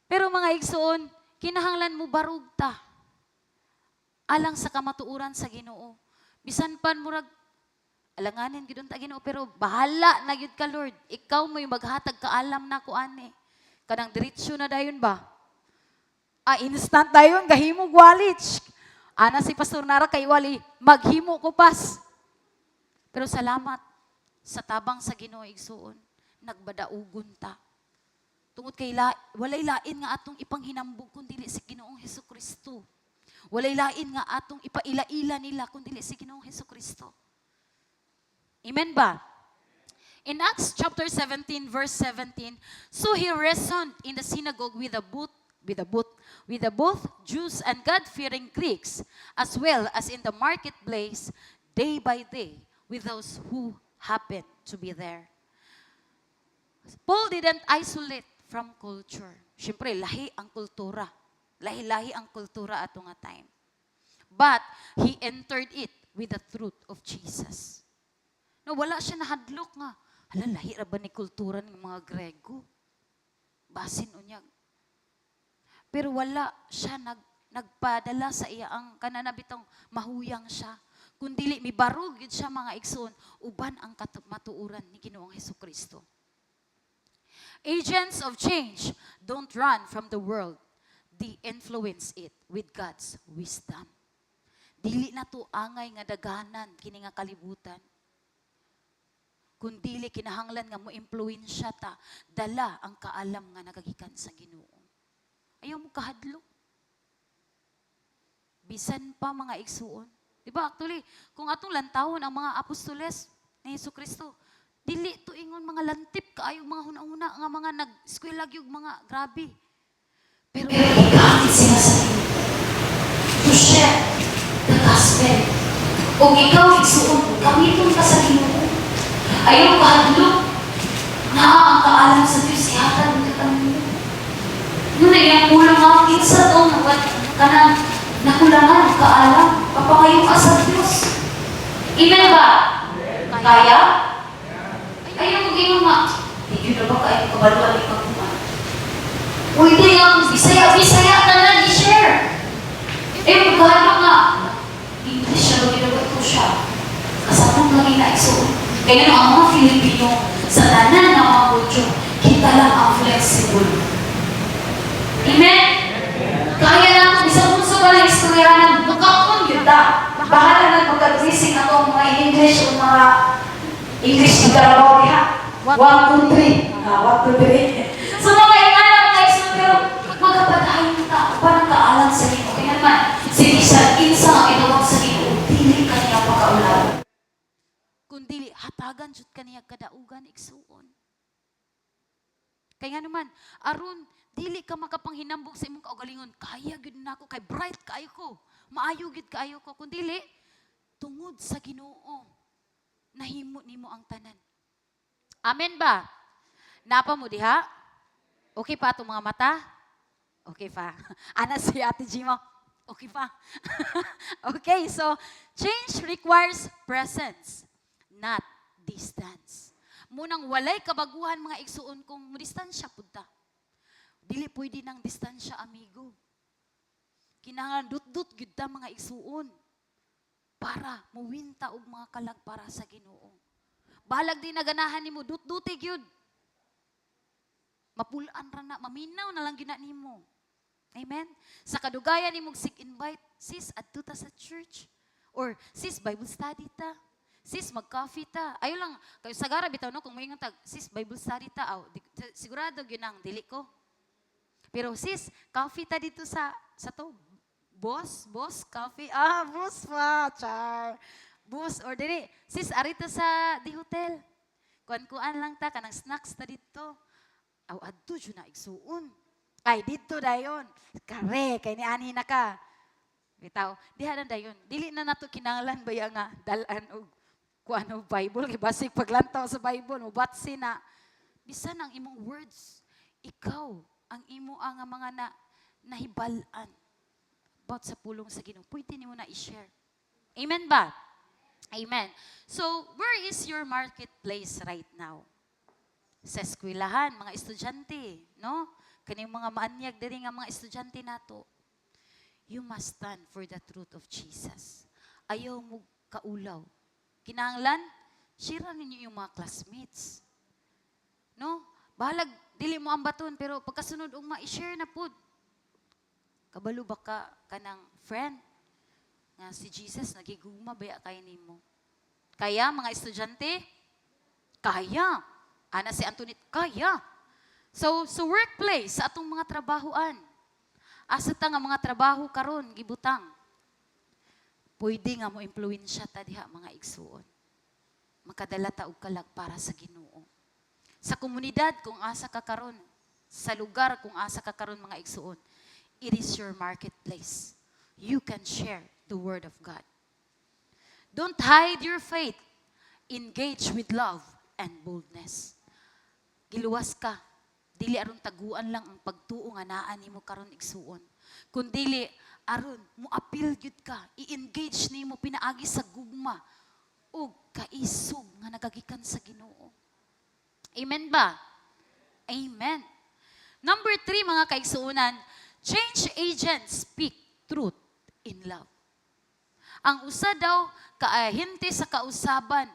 Pero mga igsuon, kinahanglan mo barug ta. Alang sa kamatuuran sa Ginoo. Bisan pan murag alanganin gid ta Ginoo pero bahala na gyud ka Lord. Ikaw mo yung maghatag kaalam na ko ani. Kanang diretso na dayon ba? Instant dayon gahimo walit. Ana si Pastor Nara kay wali maghimo ko pas. Pero salamat sa tabang sa Ginoo igsuon, nagbadaugon ta. Tungod kay walay lain nga atong ipanghinambog kun dili si Ginoong Hesukristo. Walay lain nga atong ipaila-ila nila kun dili si Ginoong Hesukristo. Amen ba? In Acts chapter 17 verse 17, so he reasoned in the synagogue with the both Jews and God-fearing Greeks, as well as in the marketplace day by day with those who happened to be there. Paul didn't isolate from culture. Siyempre, lahi ang kultura. Lahi-lahi ang kultura ato nga time. But he entered it with the truth of Jesus. No, wala siya nahadlok nga. Hala, lahi ra ba ni kultura ng mga Grego? Basin unyag. Pero wala siya nagpadala sa iya ang kananabitong mahuyang siya. Kundili mibarog yun siya mga igsoon, uban ang matuuran ni Ginoong Hesukristo. Agents of change don't run from the world. influence it with God's wisdom. Dili na to angay nga daganan kini nga kalibutan. Kung dili kinahanglan nga mo impluwensya ta, dala ang kaalam nga nagagikan sa Ginoo. Ayaw mo kahadlok. Bisan pa mga igsuon. Diba actually, kung atong lantawon ang mga apostoles ni Jesucristo, dili to ingon mga lantip kaayo mga hunahuna nga mga nag-eskwela gyud mga grabe. Pero Gamit sila sa Ginoo to share the gospel. O ikaw, igsuon, gamiton ka sa Ginoo. Ayaw kahadlok na ang kaalam sa Diyos, ihatag mo ka mo. Nuna yung kulang ang kinsa to, kanang nakulangan, kaalam, papangayon ka sa Diyos. Amen ba? Kaya? Ayaw mo gino nga. Hindi na ba kayo kabaluan ni Pagkuman? Pwede nga, Bisaya na i-share. Kahadlok nga. English siya, ginagawa ito siya. Kasama lagi na isuon. Kaya ang mga Filipino, sa tanan ng mga kulture, kita lang ang flexible. Amen? Kaya lang, isang puso ba ng istoryanan, bukakon yun ta. Bahala na magkagrising ako mga English o mga English na garabaw niya. 1, 2, 3. 1, 2, 3. So mga ingana mga istorya, pero magkapadahin mo ta, parang kaalam sa Ginoo. Kaya naman, sinisal, insa ang inawag sa Ginoo, dili kanya pagkaulaw. kung dili hatagan jud kaniya kadaugan igsuon. Kaya nga naman, aron dili ka makapanghinambok sa imong kaugalingon, kaya gyud nako kay bright kaayo ko, maayo gyud kaayo ko, kun dili tungod sa Ginoo nahimo nimo ang tanan. Amen ba? Napa mo diha? Okay pa itong mga mata? Okay pa. Ana si Ate Gimo. Okay pa. Okay, so change requires presence, not distance. Munang walay kabaguhan mga igsuon kung distansya punta. Dili pwede ng distansya, amigo. Kinahanglan dut-dut gyud ta mga igsuon para muwinta og mga kalag para sa Ginoo. Balag di naganahan nimo dut-duti gyud. Mapulaan ra na, maminaw na lang gina nimo. Amen? Sa kadugayan nimo sig-invite, sis adto ta sa church, or sis Bible study ta, sis mag-coffee ta. Ayo lang, kayo sagara bitaw no kung moingon tag, sis Bible study ta, sigurado gyud nang dili ko. Pero sis, coffee ta dito sa to. Boss, coffee. Boss pa, char. Boss, or dili. Sis, arito sa di hotel. Kuan-kuan lang ta, kanang snacks ta dito. Aw, adto dyan na igsuon. Ay, dito dayon. Kare, kay ni ani na ka. Bitaw, diha na dayon. Dili na nato kinanglan baya nga dalan og kuan og Bible, kay basig paglantaw sa Bible, mubatsi na. Bisan ang imong words, ikaw ang imo ang mga nahibalan about sa pulong sa Ginoo. Pwede nimo na i-share. Amen ba? Amen. So, where is your marketplace right now? Sa eskwelahan, mga estudyante, no? Kaning mga maanyag diri nga mga estudyante nato. You must stand for the truth of Jesus. Ayaw mo kaulaw. Kinahanglan, share ninyo yung mga classmates. No? Bahalag, dili mo ambaton, pero pagkasunod ma-share na po. Kabalo ba ka kanang friend nga si Jesus nagigugma baya kay nimo? Kaya mga estudyante, kaya. Ana si Antoinette, kaya. So workplace, sa atong mga trabahoan, asa ta nga mga trabaho karon gibutang. Pwede nga mo impluwensya ta diha mga igsuon. Makadala ta og kalag para sa Ginoo. Sa komunidad kung asa ka karon, sa lugar kung asa ka karon mga igsuon, it is your marketplace. You can share the word of God. Don't hide your faith. Engage with love and boldness. Giluwas ka. Dili aron taguan lang ang pagtuo nga naa nimo karon igsuon. Kun dili aron moapil gyud ka, i-engage nimo pinaagi sa gugma ug kaisog nga nagagikan sa Ginoo. Amen ba? Amen. Number 3 mga kaigsuonan, change agents speak truth in love. Ang usa daw kaahinte sa kausaban,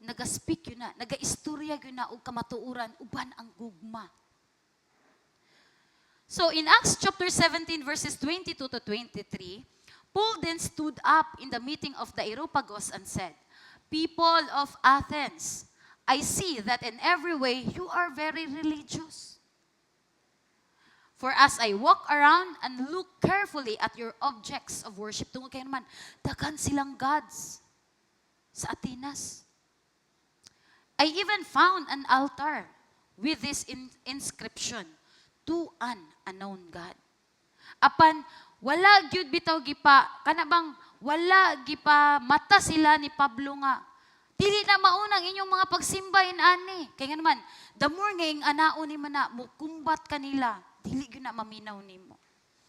naga-speak yun na, naga-istorya yun na og kamatuuran uban ang gugma. So in Acts chapter 17 verses 22 to 23, Paul then stood up in the meeting of the Areopagus and said, "People of Athens, I see that in every way you are very religious. For as I walk around and look carefully at your objects of worship," tungod kayo naman, daghan silang gods sa Atenas. "I even found an altar with this inscription, to an unknown God." Apan, wala gyud bitaw gipa, kana bang wala gipa mata sila ni Pablo nga, dili na maunang inyong mga pagsimba ani. Kaya nga naman, the more ngayong anaon ni mana, mukumbat kanila, dili gyud na maminaw nimo.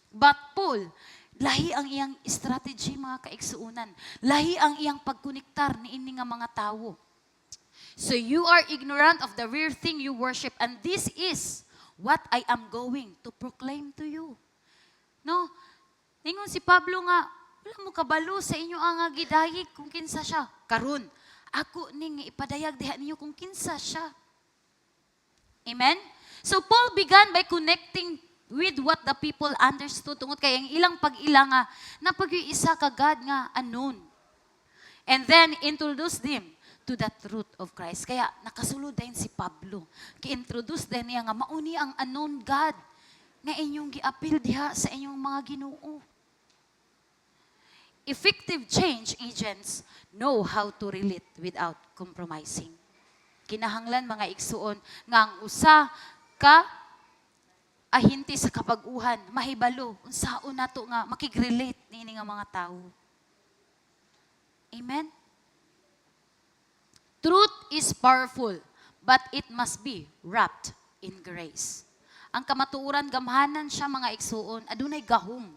But Paul, lahi ang iyang strategy mga kaigsuunan. Lahi ang iyang pagkonektar ni ini nga mga tawo. "So you are ignorant of the rare thing you worship, and this is what I am going to proclaim to you." No? Ningon si Pablo nga, wala mo kabalo sa inyo ang gidayig kung kinsa siya. Karon, ako ning ipadayag diha ninyo kung kinsa siya. Amen? So Paul began by connecting with what the people understood. Tungod kay ang ilang pag-ila nga, napag-iisa ka God nga unknown. And then introduce them to the truth of Christ. Kaya nakasulod din si Pablo. Ki-introduce din niya nga mauni ang unknown God nga inyong giapil diha sa inyong mga Ginoo. Effective change agents know how to relate without compromising. Kinahanglan mga igsuon nga ang usa ka ahinti sa kapag-uhan, mahibalo unsaon nato nga makig-relate niini nga mga tawo. Amen. Truth is powerful, but it must be wrapped in grace. Ang kamatuoran gamhanan siya mga igsuon, adunay gahom.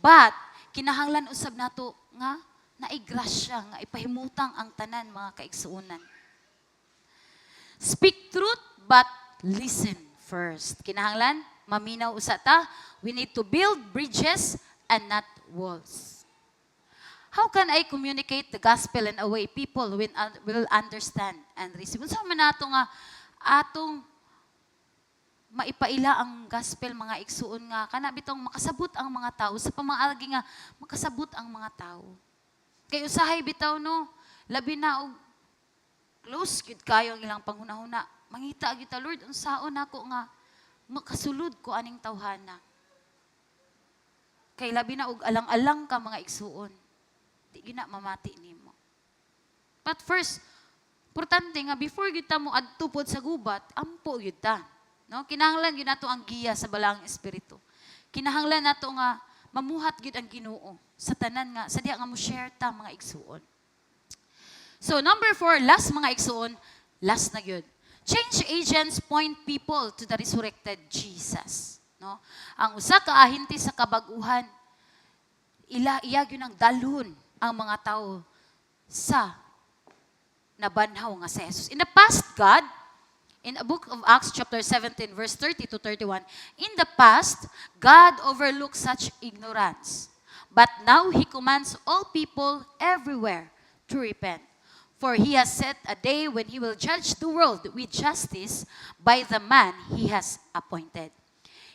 But kinahanglan usab nato nga naigrasya nga ipahimutang ang tanan mga kaigsuonan. Speak truth but listen first. Kinahanglan maminaw usa ta, we need to build bridges and not walls. How can I communicate the gospel in a way people will understand and receive? Unsa man nato nga atong maipaila ang gospel mga igsuon nga kana bitong makasabot ang mga tao sa pamaagi nga makasabot ang mga tao. Kay usahay bitaw no, labi na og close gid kayo ang ilang panghunahuna. Mangita gyud ta, Lord, unsaon nako nga makasulod ko aning tawhana. Kay labi na og alang-alang ka mga igsuon. Di gyud na mamati nimo. But first, importante nga before gyud ta mo adto pod sa gubat, ampo gyud ta. No, kinahanglan gyud nato ang giya sa balaang espiritu. Kinahanglan nato nga mamuhat gyud ang Ginoo sa tanan nga sa diha nga mo share ta mga igsuon. So number 4, last mga igsuon, last na gyud. Change agents point people to the resurrected Jesus. No? Ang usa ka ahinti sa kabag-uhan, iya gyud ang dalhon ang mga tao sa nabanhaw nga si Jesus. In the past, God, in a book of Acts chapter 17 verse 30 to 31, in the past, God overlooked such ignorance. But now He commands all people everywhere to repent. For He has set a day when He will judge the world with justice by the man He has appointed.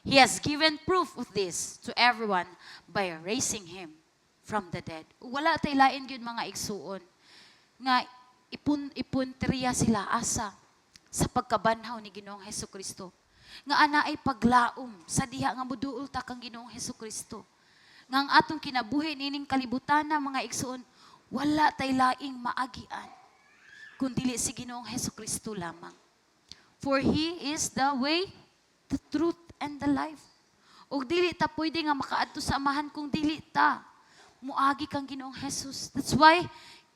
He has given proof of this to everyone by raising Him from the dead. Wala tay lain gyud mga igsuon nga ipunteriya sila asa sa pagkabanhaw ni Ginoong Hesukristo. Nga ana ay paglaom sa diha nga moduol ta kang Ginoong Hesukristo. Nga ang atong kinabuhi nining kalibutan na mga igsuon, wala tay laing maagian kundi si Ginoong Hesukristo lamang. For He is the way, the truth, and the life. Og dili ta pwede nga makaadto sa amahan kung dili ta muagi kang Ginoong Jesus. That's why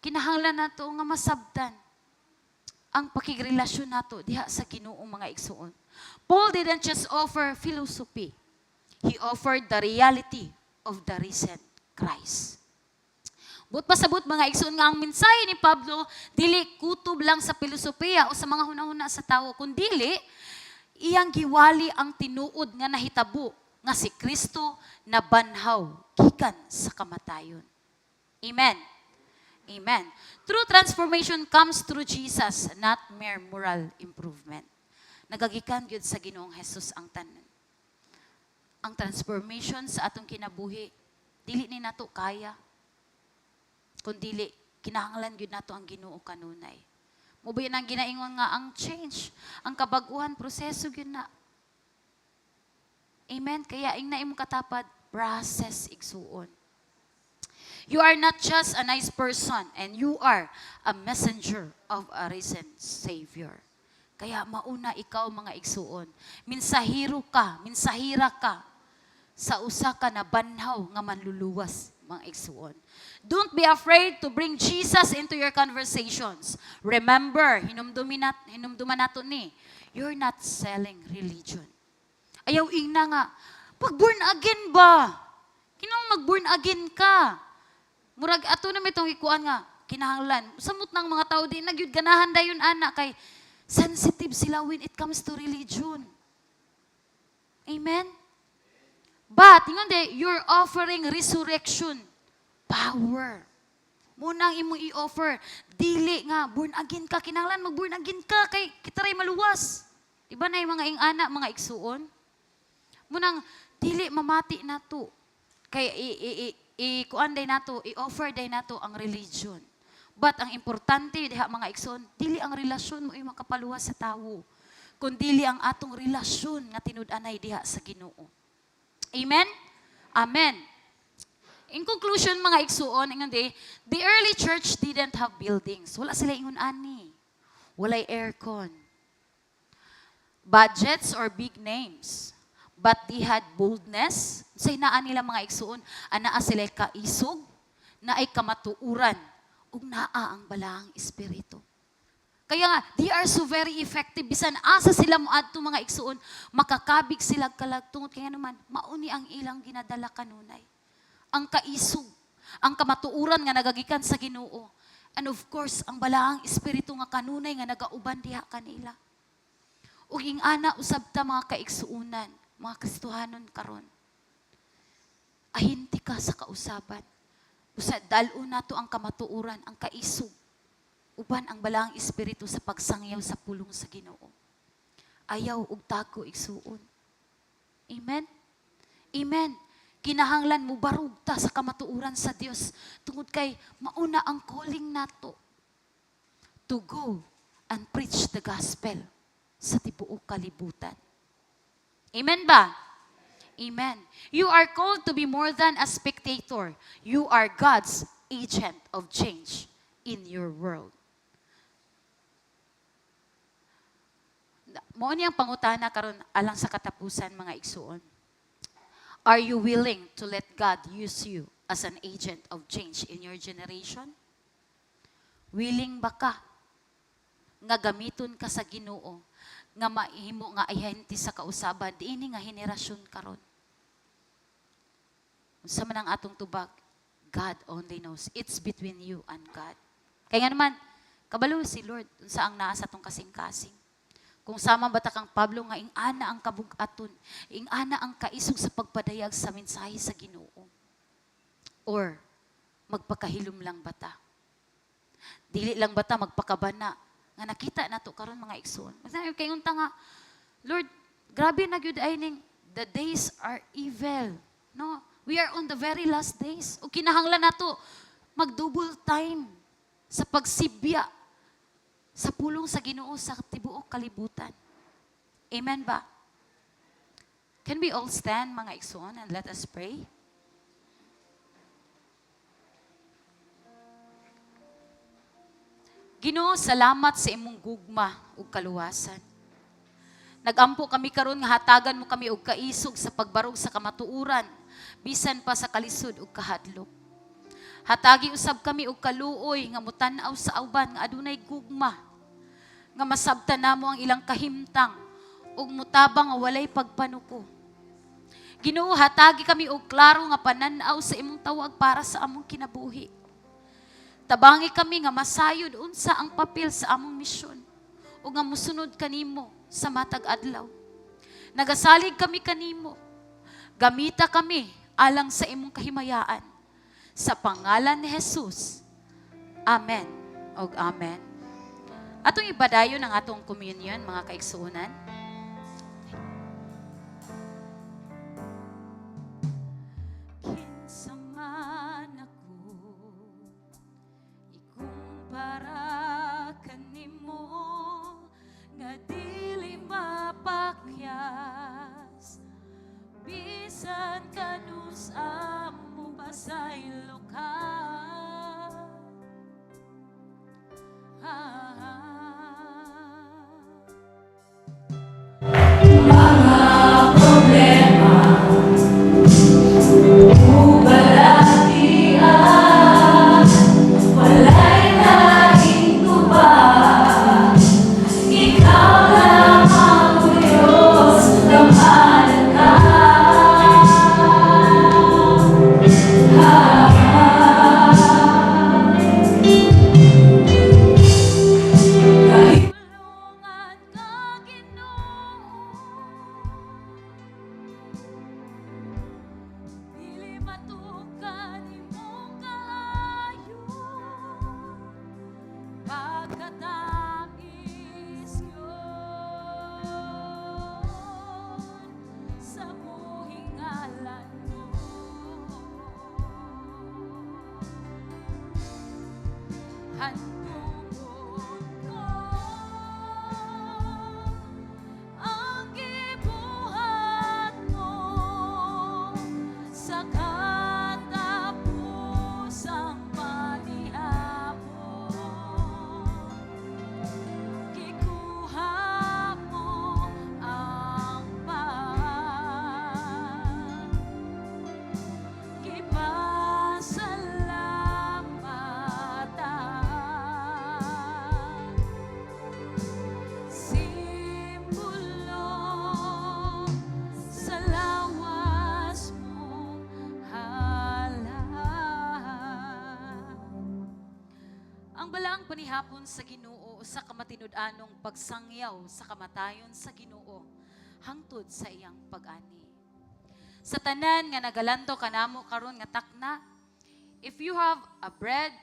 kinahanglan nato nga masabtan ang pakigrelasyon nato diha sa Ginoong mga igsuon. Paul didn't just offer philosophy. He offered the reality of the risen Christ. But pasabot mga igsuon nga ang mensahe ni Pablo dili kutob lang sa filosofiya o sa mga hunahuna sa tawo, kundi iyang giwali ang tinuod nga nahitabo nga si Kristo na banhaw gikan sa kamatayon. Amen. Amen. True transformation comes through Jesus, not mere moral improvement. Nagagikan gyud sa Ginoong Jesus ang tanan. ang transformation sa atong kinabuhi, dili ni nato kaya. Kung dili, kinahanglan gyud nato ang Ginoo kanunay. Mubayan ang ginaingon nga ang change, ang kabag-uhan, proseso gyud na. Amen? Kaya ing na imong katapad, process igsuon. You are not just a nice person, and you are a messenger of a risen Savior. Kaya mauna ikaw mga igsuon. Minsahiro ka, minsahira ka sa usa ka na banhaw nga manluluwas mga igsuon. Don't be afraid to bring Jesus into your conversations. Remember, hinumduman nato ni, you're not selling religion. Ayaw ingna nga, pag born again ba? Kinang mag-born again ka? Murag ato na may itong ikuan nga, kinahanglan. Samot ng mga tao di, nagyud ganahan dayon ana kay sensitive sila when it comes to religion. Amen? But, ingon de, you're offering resurrection power. Munang imong i-offer, dili nga, born again ka, kinahanglan mag-born again ka, kay kitaray maluwas. Diba na yung mga ingana, mga igsuon? Munang, dili mamati na to. Kay kuan day nato, i-offer day nato ang religion. But ang importante diha mga igsoon, dili ang relasyon mo ay makapaluwas sa tawo, kundi ang atong relasyon nga tinud-anay diha sa Ginoo. Amen? Amen. In conclusion mga igsoon, ingon di, the early church didn't have buildings. Wala sila ingon ani. Walay aircon. Budgets or big names. But they had boldness. Sa hinaan nila mga igsuon, anaa sila kaisog, naay kamatuuran, ug naa ang balaang espiritu. Kaya nga, they are so very effective. Bisan asa sila moadto mga igsuon, makakabig sila kalagtungod. Kaya naman, mauni ang ilang ginadala kanunay. Ang kaisog, ang kamatuuran nga nagagikan sa Ginoo. And of course, ang balaang espiritu nga kanunay nga nagauban diha kanila. Ug ing ana usab ta mga kaigsuunan, mga Kristohanon karon. Ahinti ka sa kausaban. Usa dal-o nato ang kamatuuran, ang kaisog. Uban ang balaang espiritu sa pagsangyaw sa pulong sa Ginoo. Ayaw ug tago igsuon. Amen. Amen. Kinahanglan mo barug ta sa kamatuuran sa Dios tungod kay mauna ang calling nato to go and preach the gospel sa tibuok kalibutan. Amen ba? Amen. You are called to be more than a spectator. You are God's agent of change in your world. Mao niyang pangutana karon alang sa katapusan mga igsuon. Are you willing to let God use you as an agent of change in your generation? Willing ba ka nga gamiton ka sa Ginoo nga mahimo nga ahente sa kausaban diini nga henerasyon karon? Unsa man ang atong tubag, God only knows. It's between you and God. Kaya nga naman, kabalo si Lord unsa ang naa sa atong kasing-kasing. Kung sama bata kang Pablo nga ing ana ang kabug-aton, ing ana ang kaisog sa pagpadayag sa mensahe sa Ginoo. Or magpakahilom lang bata. Dili lang bata magpakabana nga nakita nato karon mga igsoon. Masabi kay unta nga, Lord, grabe na gyud ay ning the days are evil. No? We are on the very last days. O kinahanglan nato mag-double time sa pagsibya sa pulong sa Ginoo sa tibuok kalibutan. Amen ba? Can we all stand mga igsoon and let us pray? Ginoo, salamat sa imong gugma ug kaluwasan. Nagampo kami karon nga hatagan mo kami og kaisog sa pagbarog sa kamatuuran, bisan pa sa kalisod ug kahadlok. Hatagi usab kami og kaluoy nga mutan-aw sa uban nga adunay gugma, nga masabtan namo ang ilang kahimtang ug mutabang nga walay pagpanuko. Ginoo, hatagi kami og klaro nga panan-aw sa imong tawag para sa among kinabuhi. Tabangi kami nga masayod unsa ang papel sa among misyon o nga musunod kanimo sa matag adlaw. Nagasalig kami kanimo. Gamita kami alang sa imong kahimayaan. Sa pangalan ni Jesus. Amen. Og amen. Atong ibadayon ang atong communion mga kaigsuonan. parehas bisan kanus amo basay lokal. Tulungan ka, Ginoo, dili matukan imong kaayo, pagkatapis yun sa buhing ngalan mo. Handungon ko ang gibuhat mo sa katapusang panihapon. Gikuha mo ang simbolo sa lawas mong halal. Ang balaang panihapon sa Ginoo sa kamatinud-anong pagsangyaw sa kamatayon sa Ginoo hangtod sa iyang pag-ani. Sa tanan nga nagalanto kanamo karon nga takna, if you have a bread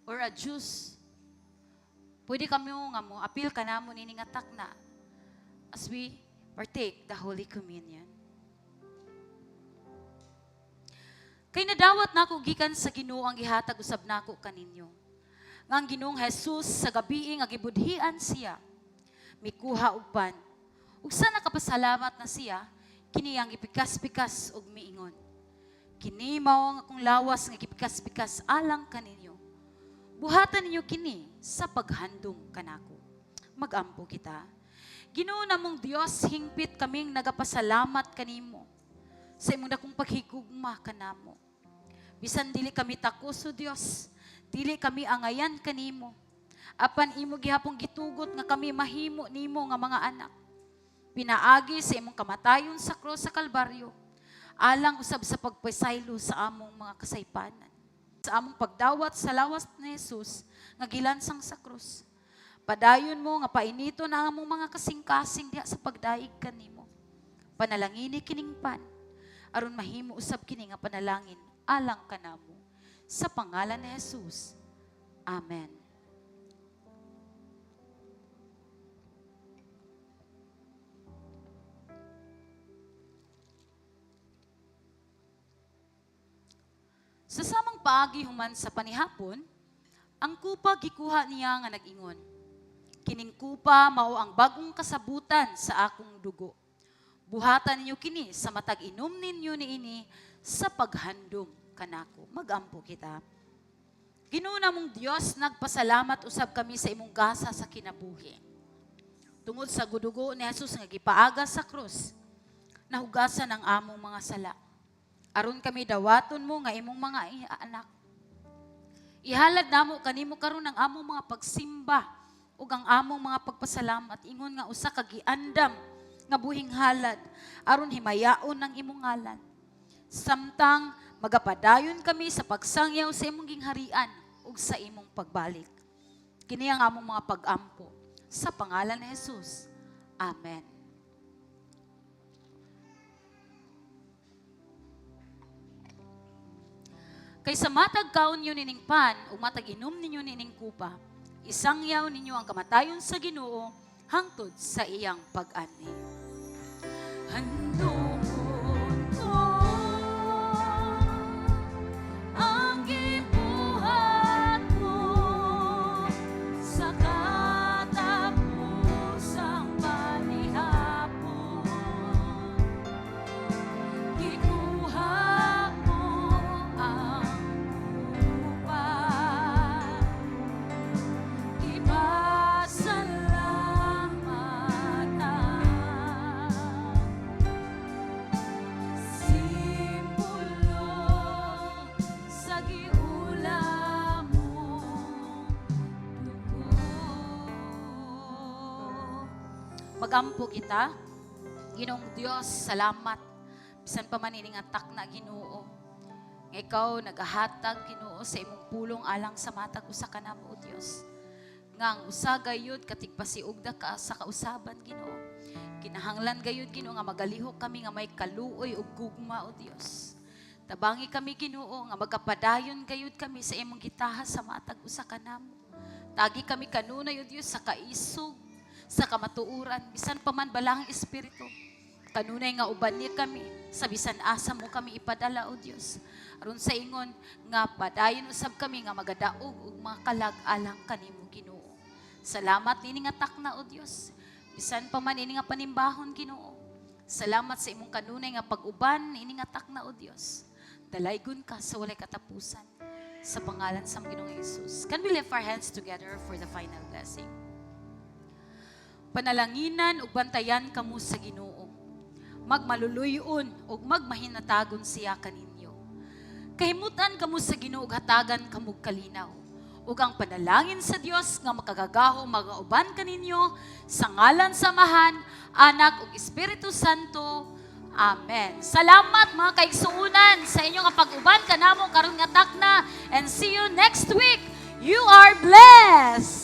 or a juice, pwede kami nga mo appeal kanamo nini nga takna as we partake the Holy Communion. Kay nadawat nako gikan sa Ginoo ang gihatag usab nako kaninyo. Nga ang Ginoong Jesus sa gabi nga gibudhian siya, mikuha og pan. Ug sa nakapasalamat na siya, kini ang ipikas-pikas og miingon. Kini mao nga akong lawas nga gipikas-pikas alang kaninyo. Buhatan ninyo kini sa paghandom kanako. Magampo kita. Ginoo namong Dios, hingpit kaming nagapasalamat kanimo sa imong dakong paghigugma kanamo. Bisan dili kami takos o Dios, dili kami angayan kanimo. Apan imo gihapong gitugot nga kami mahimo nimo nga mga anak. Pinaagi sa imong kamatayon sa krus sa Kalbaryo, alang usab sa pagpasaylo sa among mga kasaypanan. Sa among pagdawat sa lawas ni Jesus nga gilansang sa krus. Padayon mo nga painito na among mga kasing-kasing diha sa pagdaig kanimo. Panalangini kining pan, aron mahimo usab kini nga panalangin alang kanamo. Sa pangalan ni Jesus. Amen. Sa samang paagi human sa panihapon, ang kupa gikuha niya nga nag-ingon. Kining kupa mao ang bagong kasabutan sa akong dugo. Buhatan ninyo kini sa matag inom ninyo niini sa paghandom kanako. Magampo kita. Ginoo namong Dios, nagpasalamat usab kami sa imong gasa sa kinabuhi. Tungod sa gudugo ni Jesus nga gipaaga sa krus, nahugasan ang among mga sala. Aron kami dawaton mo nga imong mga anak. Ihalad namo kanimo karon ang among mga pagsimba ug ang among mga pagpasalamat ingon nga usa ka giandam nga buhing halad aron himayaon ang imong ngalan. Samtang magapadayon kami sa pagsangyaw sa imong gingharian ug sa imong pagbalik. Kini ang among mga pag-ampo sa pangalan ni Jesus. Amen. Kay sa matag kaon nyo nining pan o matag inom ninyo nining kupa, isangyaw ninyo ang kamatayon sa Ginoo hangtod sa iyang pag-ani. Handungon ko ang gibuhat mo sa katapusang panihapon. Magampo kita. Ginoong Dios, salamat. Bisan pa man ining atak na Ginoo. Nga ikaw nagahatag Ginoo sa imong pulong alang sa matag usa ka namo o Dios. Nga ang usa gayud katigpasiugda ka sa kausaban Ginoo. Kinahanglan gayud Ginoo nga magalihok kami nga may kaluoy ug gugma o Dios. Tabangi kami Ginoo nga magapadayon gayud kami sa imong gitaha sa matag usa ka namo. Tagi kami kanunay o Dios sa kaisog, sa kamatuuran, bisan pa man balang espiritu. Kanunay nga uban niya kami, sa bisan asa mo kami ipadala o Dios. Aron sa ingon nga padayon usab kami nga magadaog ug mga kalag-alang kanimo Ginoo. Salamat nini nga takna o Dios. Bisan pa man ini nga panimbahon Ginoo. Salamat sa imong kanunay nga pag-uban ini nga takna o Dios. Dalaygon ka sa walay katapusan. Sa pangalan sa Ginoong Jesus. Can we lift our hands together for the final blessing? Panalanginan ug bantayan kamo sa Ginoo. Magmaluluyon ug magmahinatagon siya kaninyo. Kahimutan kamo sa Ginoo ug hatagan kamo kalinaw. Ug ang panalangin sa Dios nga makagagaho magauban kaninyo sa ngalan samahan, Anak ug Espiritu Santo. Amen. Salamat mga kaigsuunan sa inyong pag-uban kanamo karon nga takna, and see you next week. You are blessed.